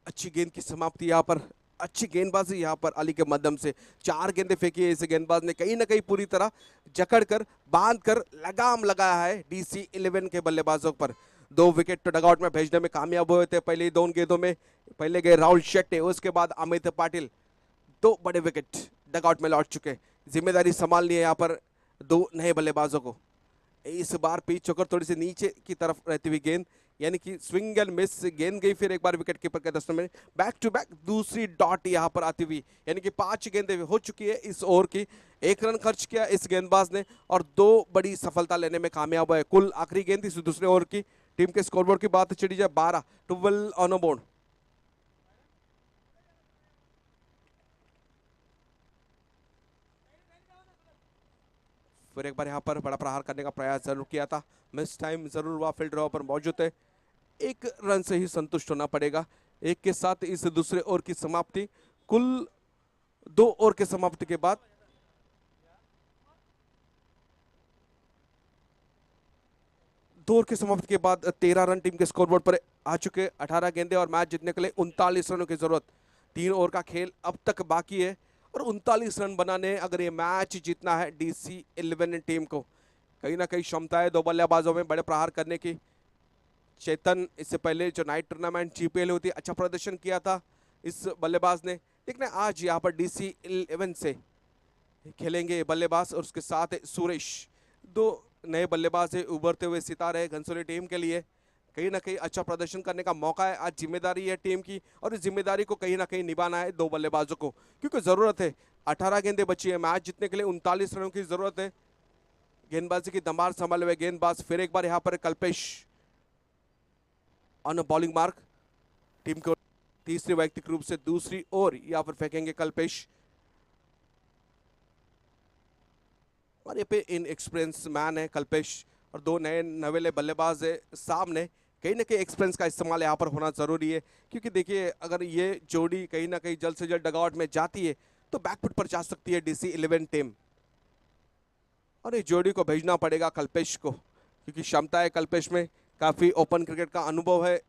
अच्छी गेंद की समाप्ति यहाँ पर, अच्छी गेंदबाजी यहाँ पर अली के माध्यम से। 4 गेंदें फेंकी है इस गेंदबाज ने, कहीं ना कहीं पूरी तरह जकड़ कर बांध कर लगाम लगाया है DC-11 के बल्लेबाजों पर। 2 विकेट डगआउट में भेजने में कामयाब हुए थे पहले 2 गेंदों में। पहले गए राहुल शेट्टी, उसके बाद अमित पाटिल, 2 बड़े विकेट डगआउट में लौट चुके। जिम्मेदारी संभालनी है यहाँ पर 2 नए बल्लेबाजों को। इस बार पिच चौकर थोड़ी सी नीचे की तरफ रहती हुई गेंद, यानी कि स्विंग एंड मिस गेंद गई, फिर एक बार विकेट कीपर के दस्तों में बैक टू बैक दूसरी डॉट यहां पर आती हुई, यानी कि 5 गेंदें हो चुकी है इस ओवर की। 1 रन खर्च किया इस गेंदबाज ने और 2 बड़ी सफलता लेने में कामयाब हुआ है। कुल आखिरी गेंद इस दूसरे ओवर की। टीम के स्कोरबोर्ड की बात चढ़ी जाए 12 ऑन बोर्ड। फिर एक बार यहाँ पर बड़ा प्रहार करने का प्रयास जरूर किया था, मिस टाइम जरूर हुआ, फील्डर वहां पर मौजूद है। 1 रन से ही संतुष्ट होना पड़ेगा। 1 के साथ इस दूसरे ओवर की समाप्ति। कुल 2 ओवर के समाप्ति के बाद 2 ओवर की समाप्ति के बाद 13 रन टीम के स्कोरबोर्ड पर आ चुके। 18 गेंदे और मैच जीतने के लिए 39 रनों की जरूरत। 3 ओवर का खेल अब तक बाकी है और 39 रन बनाने अगर ये मैच जीतना है DC 11 टीम को। कहीं ना कहीं क्षमता है 2 बल्लेबाजों में बड़े प्रहार करने की। चेतन इससे पहले जो नाइट टूर्नामेंट GPL होती है अच्छा प्रदर्शन किया था इस बल्लेबाज ने। देखना आज यहाँ पर DC 11 से खेलेंगे बल्लेबाज और उसके साथ सुरेश, 2 नए बल्लेबाज है, उभरते हुए सितारे घनसोली टीम के लिए। कहीं ना कहीं अच्छा प्रदर्शन करने का मौका है, आज जिम्मेदारी है टीम की और इस जिम्मेदारी को कहीं ना कहीं निभाना है 2 बल्लेबाजों को, क्योंकि जरूरत है। 18 गेंदें बची है, मैच जीतने के लिए 39 रनों की जरूरत है। गेंदबाजी की दमार संभाले हुए गेंदबाज, फिर एक बार यहाँ पर Kalpesh on bowling mark. Team को तीसरे वैयक्तिक रूप से दूसरी ओर यहाँ पर फेंकेंगे कल्पेश। और ये पे इन एक्सपीरियंस मैन है कल्पेश और 2 नए नवेले बल्लेबाज है सामने। कहीं ना कहीं एक्सपीरियंस का इस्तेमाल यहाँ पर होना जरूरी है, क्योंकि देखिए अगर ये जोड़ी कहीं ना कहीं जल्द से जल्द डगआउट में जाती है तो बैकफुट पर जा सकती है DC 11 टीम। और इस जोड़ी को भेजना पड़ेगा कल्पेश को, क्योंकि क्षमता है कल्पेश में, काफी ओपन क्रिकेट का अनुभव है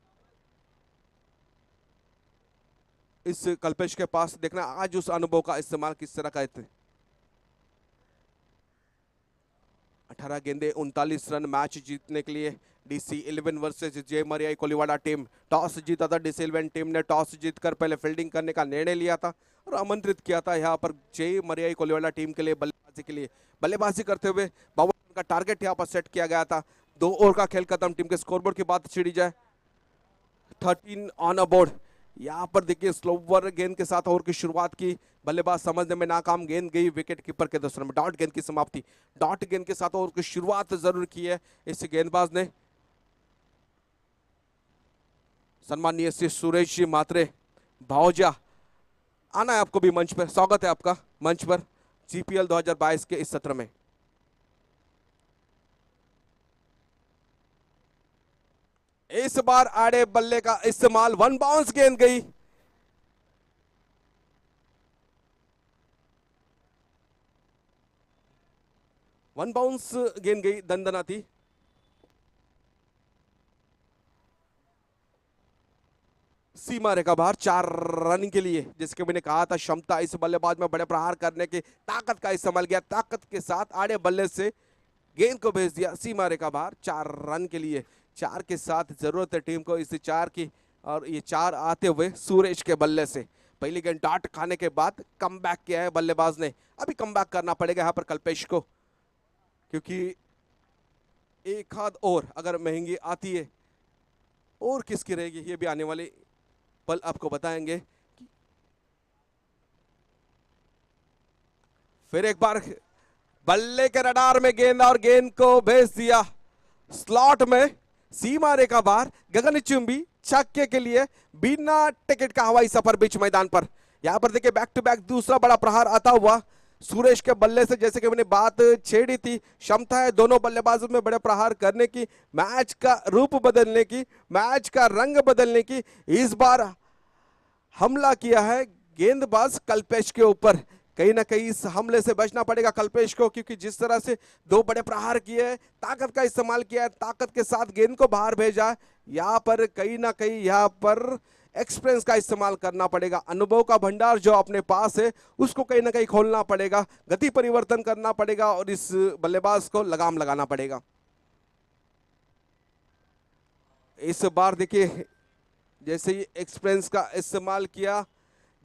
इस कल्पेश के पास। देखना आज उस अनुभव का इस्तेमाल किस तरह करते। 18 गेंदे 39 रन मैच जीतने के लिए DC 11 वर्सेस जय मरियाई कोलीवाड़ा टीम। टॉस जीता था DC 11 टीम ने, टॉस जीतकर पहले फील्डिंग करने का निर्णय लिया था और आमंत्रित किया था यहाँ पर जय मरियाई कोलीवाड़ा टीम के लिए बल्लेबाजी के लिए। बल्लेबाजी करते हुए 52 रन का टारगेट यहाँ पर सेट किया गया था। 2 ओवर का खेल खत्म। टीम के स्कोरबोर्ड की बात छिड़ी जाए 13 ऑन बोर्ड। यहाँ पर देखिए स्लोवर गेंद के साथ ओवर की शुरुआत की, बल्लेबाज समझने में नाकाम, गेंद गई विकेट कीपर के दस्तों में। डॉट गेंद की समाप्ति। डॉट गेंद के साथ ओवर की शुरुआत जरूर की है इस गेंदबाज ने। सम्माननीय श्री सुरेश जी मात्रे भावजा, आना है आपको भी मंच पर, स्वागत है आपका मंच पर GPL 2022 के इस सत्र में। इस बार आड़े बल्ले का इस्तेमाल, 1 बाउंस गेंद गई। वन बाउंस गेंद गई, दंदना थी। सीमा रेखा बाहर 4 रन के लिए। जैसे कि मैंने कहा था क्षमता इस बल्लेबाज में बड़े प्रहार करने की, ताकत का इस्तेमाल किया, ताकत के साथ आड़े बल्ले से गेंद को भेज दिया सीमा रेखा बाहर 4 रन के लिए। 4 के साथ जरूरत है टीम को इस 4 की, और ये 4 आते हुए सूरज के बल्ले से। पहली गेंद डॉट खाने के बाद कमबैक किया है बल्लेबाज ने। अभी कमबैक करना पड़ेगा यहाँ पर कल्पेश को, क्योंकि एक आध और अगर महंगी आती है और किसकी रहेगी ये भी आने वाले पल आपको बताएंगे। फिर एक बार बल्ले के रडार में गेंद और गेंद को भेज दिया स्लॉट में, सीमा रेखा बाहर, गगनचुंबी छक्के के लिए बिना टिकट का हवाई सफर बीच मैदान पर। यहां पर देखिए बैक टू बैक दूसरा बड़ा प्रहार आता हुआ सुरेश के बल्ले से। जैसे कि मैंने बात छेड़ी थी, क्षमता है दोनों बल्लेबाजों में बड़े प्रहार करने की, मैच का रूप बदलने की, मैच का रंग बदलने की। इस बार हमला किया है गेंदबाज कल्पेश के ऊपर। कहीं ना कहीं इस हमले से बचना पड़ेगा कल्पेश को, क्योंकि जिस तरह से 2 बड़े प्रहार किए, ताकत का इस्तेमाल किया, ताकत के साथ गेंद को बाहर भेजा। यहाँ पर कहीं ना कहीं यहाँ पर एक्सपीरियंस का इस्तेमाल करना पड़ेगा, अनुभव का भंडार जो अपने पास है उसको कहीं ना कहीं खोलना पड़ेगा, गति परिवर्तन करना पड़ेगा और इस बल्लेबाज को लगाम लगाना पड़ेगा। इस बार देखिए जैसे ही एक्सपीरियंस का इस्तेमाल किया,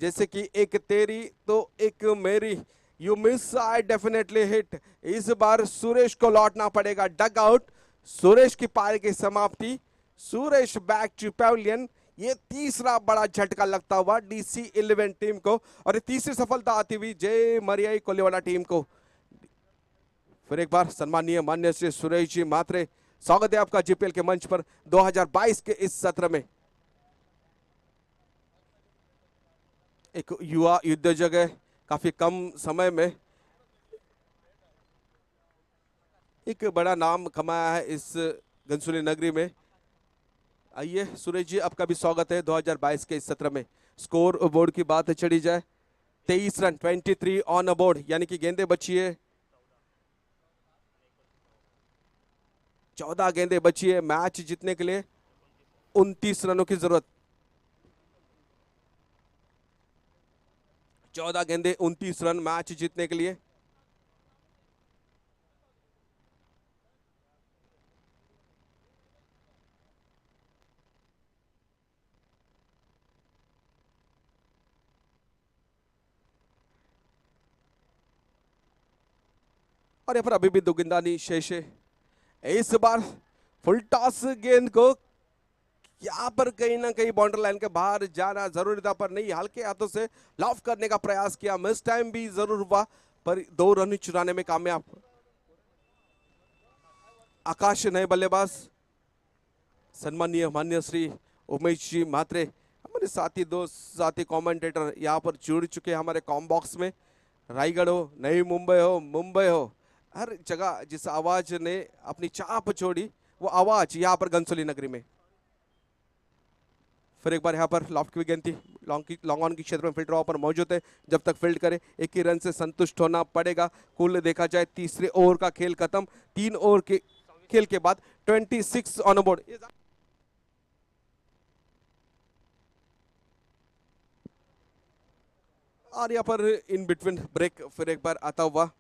जैसे कि एक तेरी तो एक मेरी, you miss I definitely hit. इस बार सुरेश को लौटना पड़ेगा डग आउट। सुरेश की पारी की समाप्ति, सुरेश बैक टू पैविलियन। ये तीसरा बड़ा झटका लगता हुआ DC 11 टीम को, और ये तीसरी सफलता आती हुई जय मरियाई कोल्लेवाला टीम को। फिर एक बार सम्मानीय मान्य श्री सुरेश जी मात्रे, स्वागत है आपका GPL के मंच पर 2022 के इस सत्र में। एक युवा उद्योजक है, काफी कम समय में एक बड़ा नाम कमाया है इस घनसोली नगरी में। आइए सुरेश जी, आपका भी स्वागत है 2022 के इस सत्र में। स्कोर बोर्ड की बात चढ़ी जाए, 23 रन 23 ऑन बोर्ड, यानी कि गेंदे बची है 14 गेंदे बची है मैच जीतने के लिए, 29 रनों की जरूरत। 14 गेंदे 29 रन मैच जीतने के लिए। और यहाँ पर अभी भी दो गेंदानी शेष है। इस बार फुल टॉस गेंद को यहाँ पर कहीं ना कहीं बाउंड्री लाइन के बाहर जाना जरूरी था, पर नहीं, हल्के हाथों से लॉफ करने का प्रयास किया। मिस टाइम भी जरूर हुआ, पर 2 रन चुराने में कामयाब। आकाश नए बल्लेबाज, सम्मानीय मान्य श्री उमेश जी मात्रे, हमारे साथी दोस्त साथी कमेंटेटर यहाँ पर जुड़ चुके हैं हमारे कॉम बॉक्स में। रायगढ़ हो, नई मुंबई हो, हर जगह जिस आवाज ने अपनी चाप छोड़ी, वो आवाज यहाँ पर घनसोली नगरी में। फिर एक बार यहाँ पर लॉफ्ट की गेंद थी, लॉन्ग ऑन की क्षेत्र में फील्डर पर मौजूद है। जब तक फील्ड करे, एक ही रन से संतुष्ट होना पड़ेगा। कुल देखा जाए तीसरे ओवर का खेल खत्म, 3 ओवर के खेल के बाद 26 ऑन बोर्ड। और यहाँ पर इन बिटवीन ब्रेक फिर एक बार आता हुआ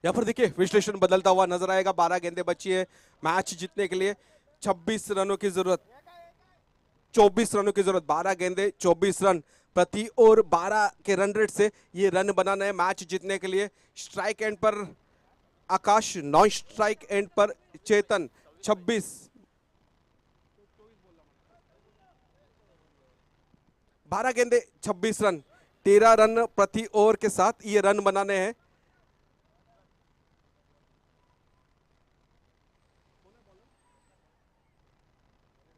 यहाँ पर देखिए विश्लेषण बदलता हुआ नजर आएगा। 12 गेंदें बची है मैच जीतने के लिए। 26 रनों की जरूरत, 24 रनों की जरूरत। 12 गेंदे 24 रन प्रति ओवर, 12 के रन रेट से ये रन बनाना है मैच जीतने के लिए। स्ट्राइक एंड पर आकाश, नॉन स्ट्राइक एंड पर चेतन। 26, 12 गेंदे 26 रन, 13 रन प्रति ओवर के साथ ये रन बनाने हैं।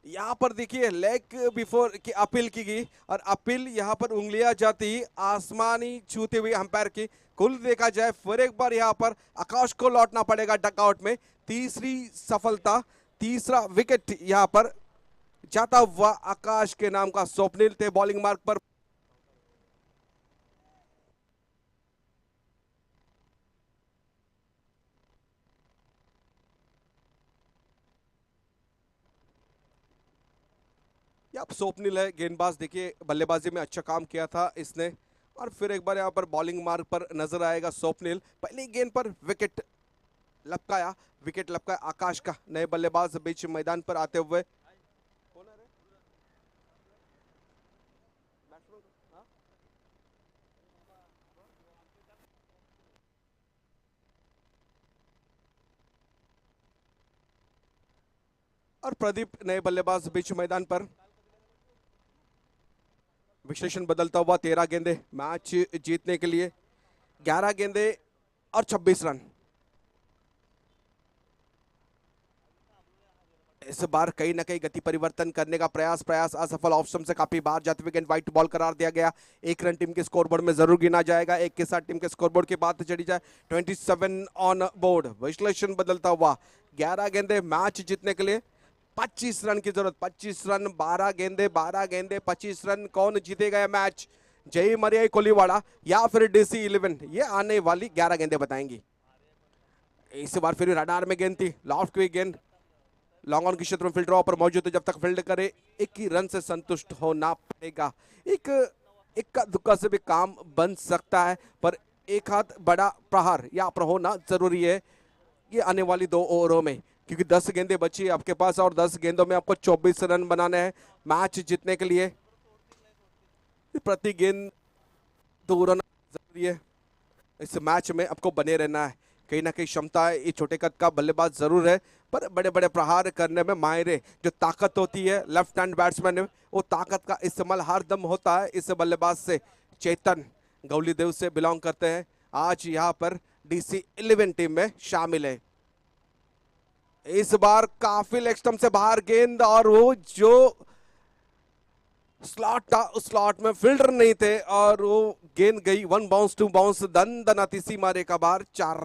यहां पर देखिए लेग बिफोर की अपील की गई और अपील यहां पर उंगलियां जाती आसमानी छूते हुए अंपायर की। कुल देखा जाए फिर एक बार यहां पर आकाश को लौटना पड़ेगा डकआउट में। तीसरी सफलता, तीसरा विकेट यहां पर जाता हुआ आकाश के नाम का। स्वप्निल थे बॉलिंग मार्क पर। अब स्वप्निल है गेंदबाज, देखिए बल्लेबाजी में अच्छा काम किया था इसने और फिर एक बार यहाँ पर बॉलिंग मार्ग पर नजर आएगा स्वप्निल। पहली गेंद पर विकेट लपकाया, विकेट लपकाया आकाश का। नए बल्लेबाज बीच मैदान पर आते हुए। और प्रदीप नए बल्लेबाज बीच मैदान पर। विश्लेषण बदलता हुआ। 13 गेंदे मैच जीतने के लिए, 11 गेंदे और 26 रन। इस बार कहीं ना कहीं गति परिवर्तन करने का प्रयास असफल। ऑप्शन से काफी बाहर जाते हुए गेंद व्हाइट बॉल करार दिया गया। एक रन टीम के स्कोरबोर्ड में जरूर गिना जाएगा। एक के साथ टीम के स्कोरबोर्ड की बात चढ़ी जाए। 27 ऑन बोर्ड। विश्लेषण बदलता हुआ। 11 गेंदे मैच जीतने के लिए, 25 रन की जरूरत। 25 रन, 12 गेंदे 25 रन। कौन जीतेगा यह मैच? जय मरिया कोलीवाड़ा या फिर DC 11? ये आने वाली 11 गेंदें बताएंगी। इस बार फिर रडार में गेंद थी, लॉफ्ट की गेंद लॉन्ग ऑन के क्षेत्र में फील्ड ड्रॉ पर मौजूद है। जब तक फील्ड करे 1 ही रन से संतुष्ट होना पड़ेगा। एक इक्का दुक्का से भी काम बन सकता है पर एक हाथ बड़ा प्रहार यहाँ पर होना जरूरी है ये आने वाली 2 ओवरों में, क्योंकि 10 गेंदें बची है आपके पास और 10 गेंदों में आपको 24 रन बनाने हैं मैच जीतने के लिए। प्रति गेंद 2 रन जरूरी है। इस मैच में आपको बने रहना है। कहीं ना कहीं क्षमता है, ये छोटे कद का बल्लेबाज जरूर है पर बड़े बड़े प्रहार करने में माहिर है। जो ताकत होती है लेफ्ट हैंड बैट्समैन में, वो ताकत का इस्तेमाल हर दम होता है इस बल्लेबाज से। चेतन गौली देव से बिलोंग करते हैं, आज यहाँ पर DC 11 टीम में शामिल है। इस बार काफी लेग स्टंप से बाहर गेंद और वो जो स्लॉट था उस स्लॉट में फील्डर नहीं थे और वो गेंद गई 1 बाउंस 2 बाउंस। दन सी मारे का बार 4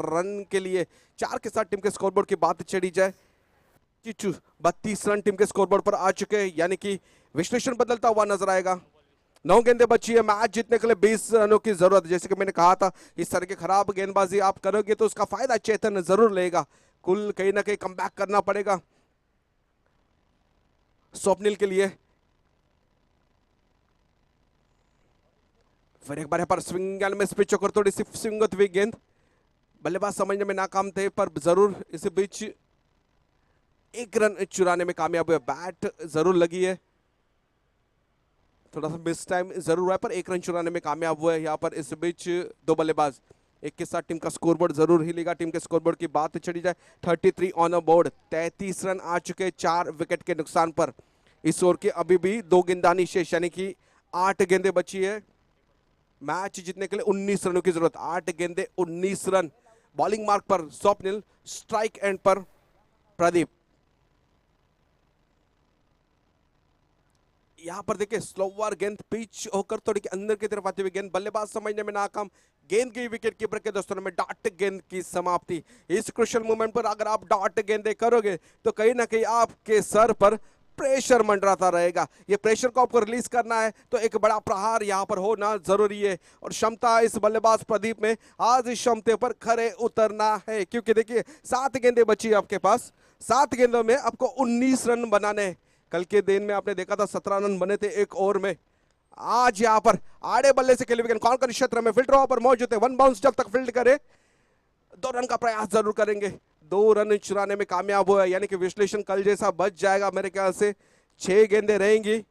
रन के लिए। 4 के साथ टीम के स्कोरबोर्ड की बात चढ़ी जाए। 32 रन टीम के स्कोरबोर्ड पर आ चुके हैं, यानी कि विश्लेषण बदलता हुआ नजर आएगा। 9 गेंदें बची है मैच जीतने के लिए, 20 रनों की जरूरत। जैसे कि मैंने कहा था इस तरह की खराब गेंदबाजी आप करोगे तो उसका फायदा चेतन जरूर लेगा। कुल कहीं ना कहीं कमबैक करना पड़ेगा स्वप्निल के लिए। फिर एक बार यहाँ पर स्विंग में स्पिच होकर थोड़ी सी स्विंग होती हुई गेंद, बल्लेबाज समझने में नाकाम थे पर जरूर इस बीच 1 रन चुराने में कामयाब हुए। बैट जरूर लगी है, थोड़ा सा मिस टाइम जरूर हुआ है पर 1 रन चुराने में कामयाब हुए यहाँ पर। इस बीच 2 बल्लेबाज, एक के साथ टीम का स्कोरबोर्ड जरूर ही लेगा। टीम के स्कोरबोर्ड की बात चढ़ी जाए। 33 ऑन अ बोर्ड, 33 रन आ चुके 4 विकेट के नुकसान पर। इस ओवर की अभी भी 2 गेंदबाजी शेष, यानी कि 8 गेंदें बची है मैच जीतने के लिए। 19 रनों की जरूरत, 8 गेंदे 19 रन। बॉलिंग मार्क पर स्वप्निल, स्ट्राइक एंड पर प्रदीप। यहां पर देखिए स्लोवर गेंद पिच होकर थोड़ी अंदर की तरफ आती हुई गेंद, बल्लेबाज समझने में नाकाम। गेंद गई विकेट कीपर के दस्तों में। डॉट गेंद की समाप्ति। इस क्रुशियल मोमेंट पर अगर आप डॉट गेंदे करोगे तो कहीं ना कहीं आपके सर पर प्रेशर मंडराता रहेगा। ये प्रेशर को आपको रिलीज करना है तो एक बड़ा प्रहार यहां पर होना जरूरी है और क्षमता इस बल्लेबाज प्रदीप में आज इस क्षमते पर खरे उतरना है, क्योंकि देखिए 7 गेंदें बची है आपके पास। 7 गेंदों में आपको 19 रन बनाने हैं। कल के दिन में आपने देखा था 17 रन बने थे 1 ओवर में। आज यहां पर आड़े बल्ले से खेले विकेट कॉर्नर क्षेत्र में फील्ड ड्रॉ पर मौजूद है। 1 बाउंस जब तक फील्ड करे 2 रन का प्रयास जरूर करेंगे, 2 रन चुराने में कामयाब हुआ, यानी कि विश्लेषण कल जैसा बच जाएगा मेरे ख्याल से। 6 गेंदें रहेंगी,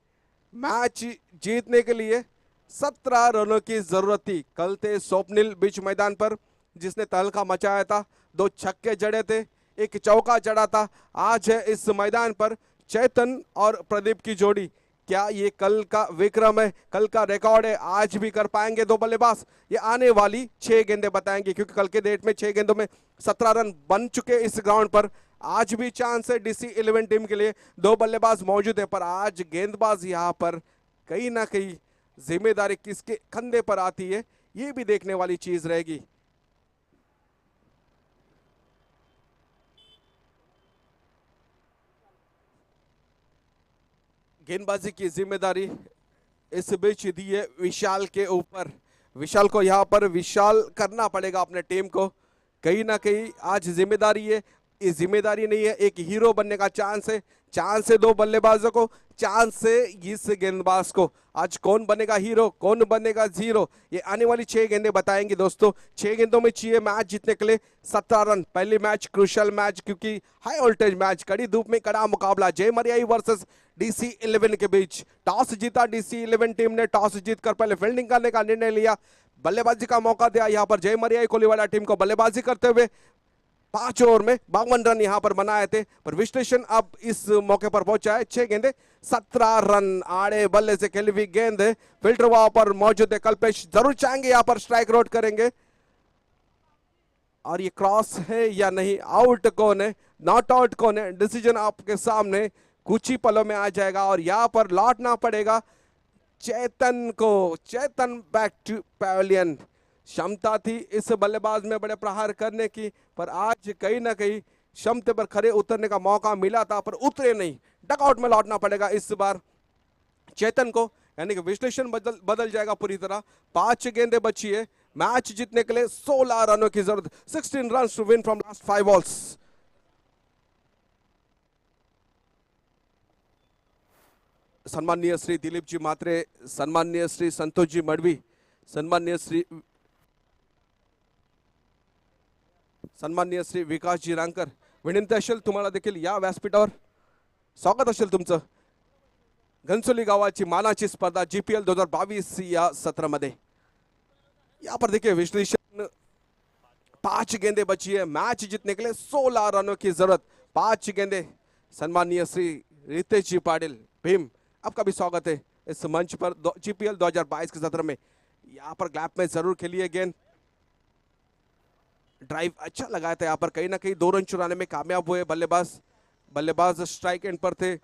मैच जीतने के लिए 17 रनों की जरूरत थी। कल थे स्वप्निल बीच मैदान पर जिसने तहलका मचाया था, 2 छक्के जड़े थे, 1 चौका जड़ा था। आज है इस मैदान पर चेतन और प्रदीप की जोड़ी। क्या ये कल का विक्रम है, कल का रिकॉर्ड है, आज भी कर पाएंगे 2 बल्लेबाज? ये आने वाली 6 गेंदें बताएंगे, क्योंकि कल के डेट में 6 गेंदों में 17 रन बन चुके इस ग्राउंड पर। आज भी चांस है DC 11 टीम के लिए, 2 बल्लेबाज मौजूद है, पर आज गेंदबाज यहां पर कहीं ना कहीं जिम्मेदारी किसके कंधे पर आती है, ये भी देखने वाली चीज रहेगी। गेंदबाजी की जिम्मेदारी इस बीच दी है विशाल के ऊपर। विशाल को यहाँ पर विशाल करना पड़ेगा अपने टीम को, कहीं ना कहीं आज जिम्मेदारी है। ये जिम्मेदारी नहीं है, एक हीरो बनने का चांस है। चांस है 2 बल्लेबाजों को, चांस है इस गेंदबाज को। आज कौन बनेगा हीरो, कौन बनेगा जीरो, ये आने वाली 6 गेंदें बताएंगे दोस्तों। 6 गेंदों में चाहिए मैच जीतने के लिए 17 रन। पहली मैच क्रूशल मैच, क्योंकि हाई वोल्टेज मैच, कड़ी धूप में कड़ा मुकाबला, जय मरियाई वर्सेस DC 11 के बीच। टॉस जीता DC 11 टीम ने, टॉस जीतकर पहले फील्डिंग करने का निर्णय लिया, बल्लेबाजी का मौका दिया यहाँ पर जय मरियाई कोलीवाला टीम को। बल्लेबाजी करते हुए 5 ओवर में 52 रन यहां पर बनाए थे, पर विश्लेषण अब इस मौके पर पहुंचा है। 6 गेंदे 17 रन, आड़े बल्ले से खेली हुई गेंद है। फिल्टर वहां पर मौजूद है, कल्पेश जरूर चाहेंगे यहां पर स्ट्राइक रोड करेंगे। और ये क्रॉस है या नहीं, आउट कौन है, नॉट आउट कौन है, डिसीजन आपके सामने कुछ ही पलों में आ जाएगा। और यहां पर लौटना पड़ेगा चेतन को। चेतन बैक टू पैवेलियन। क्षमता थी इस बल्लेबाज में बड़े प्रहार करने की, पर आज कहीं ना कहीं क्षमता पर खरे उतरने का मौका मिला था, पर उतरे नहीं। डकआउट में लौटना पड़ेगा इस बार चेतन को, यानी कि विश्लेषण बदल जाएगा पूरी तरह। 5 गेंदें बची है, मैच जीतने के लिए 16 रनों की जरूरत, 16 run to win from last 5 balls. सन्माननीय श्री दिलीप जी मात्रे, सन्माननीय श्री संतोष जी मडवी, सन्माननीय श्री विकास जी रांकर, विनंती असेल तुम्हाला देखील या व्यासपीठावर स्वागत असेल तुमचं। घनसोली गावाची मानाची स्पर्धा GPL 2022 या सत्रामध्ये। यहाँ पर देखिए विश्लेषण, 5 गेंदें बची है, मैच जीतने के लिए 16 रनों की जरूरत, 5 गेंदें। सन्माननीय श्री रितेश जी पाटिल भीम, आपका भी स्वागत है इस मंच पर GPL 2022 के सत्र में। यहाँ पर ग्लैप में जरूर खेली है गेंद, ड्राइव अच्छा लगाया था यहाँ पर, कहीं ना कहीं 2 रन चुराने में कामयाब हुए बल्लेबाज स्ट्राइक एंड पर थे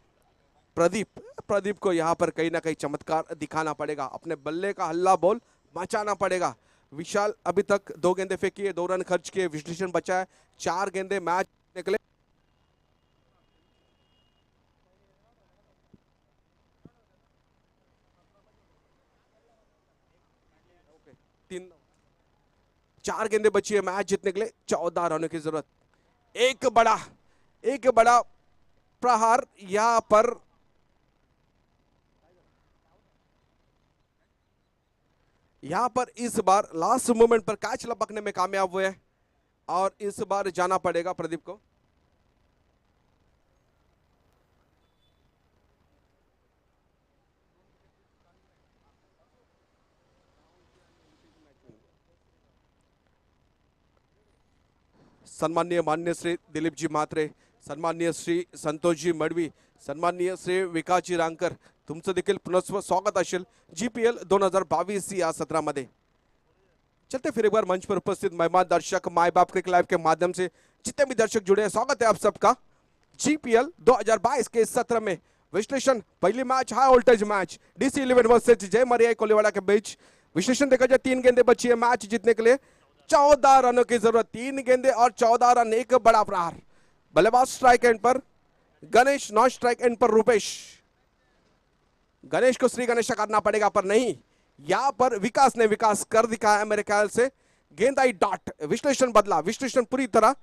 प्रदीप को यहाँ पर कहीं ना कहीं चमत्कार दिखाना पड़ेगा, अपने बल्ले का हल्ला बोल मचाना पड़ेगा। विशाल अभी तक 2 गेंदें फेंकी है, 2 रन खर्च किए, विश्लेषण बचा है 4 गेंदें मैच निकले। तीन 4 गेंदें बची है, मैच जीतने के लिए 14 रनों की जरूरत। एक बड़ा प्रहार यहां पर इस बार लास्ट मोमेंट पर कैच लपकने में कामयाब हुए हैं, और इस बार जाना पड़ेगा प्रदीप को। सन्माननीय माननीय श्री दिलीप जी म्हात्रे, सन्माननीय श्री संतोष जी मडवी, सन्माननीय श्री विकास जी रांकर, तुमचं देखील पुनस्व स्वागत असेल GPL 2022 या सत्रामध्ये। चलते फिर एक बार मंच पर उपस्थित मेहमान दर्शक, माई बाप क्रिकेट लाइव के माध्यम से जितने भी दर्शक जुड़े हैं, स्वागत है आप सबका GPL 2022 के इस सत्र में। विश्लेषण, पहली match high voltage match DC 11 versus जय मरियाई कोलीवाड़ा के बीच। विश्लेषण देखा जाए, 3 गेंदें बची है, मैच जीतने के लिए 14 रनों की जरूरत, 3 गेंदें और 14 रन, एक बड़ा प्रहार। बल्लेबाज स्ट्राइक एंड पर गणेश, नॉन स्ट्राइक एंड पर रूपेश। गणेश को श्री गणेश करना पड़ेगा, पर नहीं, यहां पर विकास ने विकास कर दिखाया मेरे ख्याल से। गेंद आई डॉट, विश्लेषण बदला, विश्लेषण पूरी तरह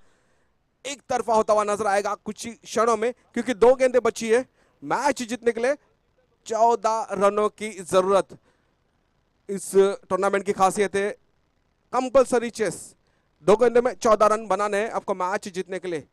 एक तरफा होता हुआ नजर आएगा कुछ ही क्षणों में, क्योंकि 2 गेंदें बची है, मैच जीतने के लिए 14 रनों की जरूरत। इस टूर्नामेंट की खासियत है कंपल्सरी चेस, 2 गेंदों में 14 रन बनाने हैं आपको मैच जीतने के लिए।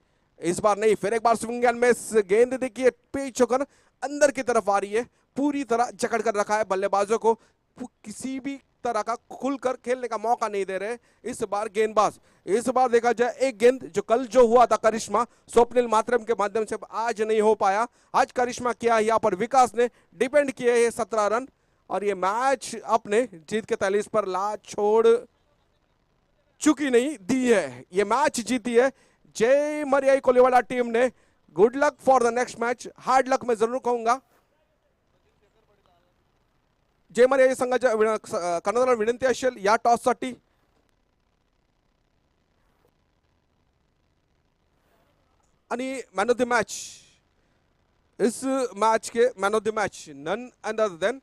इस बार नहीं, फिर एक बार स्विंग एंड मिस। गेंद देखिए पिच होकर अंदर की तरफ आ रही है, पूरी तरह जकड़ कर रखा है बल्लेबाजों को, किसी भी तरह का खुलकर खेलने का मौका नहीं दे रहे इस बार गेंदबाज। इस बार देखा जाए एक गेंद जो कल जो हुआ था करिश्मा स्वप्निल मातरम के माध्यम से आज नहीं हो पाया, आज करिश्मा किया यहाँ पर विकास ने डिपेंड किए हैं 17 रन और ये मैच अपने जीत के तहलीस पर ला छोड़ चुकी नहीं दी है, ये मैच जीती है जय मरियाई कोलीवाड़ा टीम ने। Good luck for the next match, hard luck मैं जरूर कहूंगा। जय मरियाई संघाच्या कर्णधाराला विनंती असेल या टॉस साठी आणि मैन ऑफ द मैच, इस मैच के man of the match none other then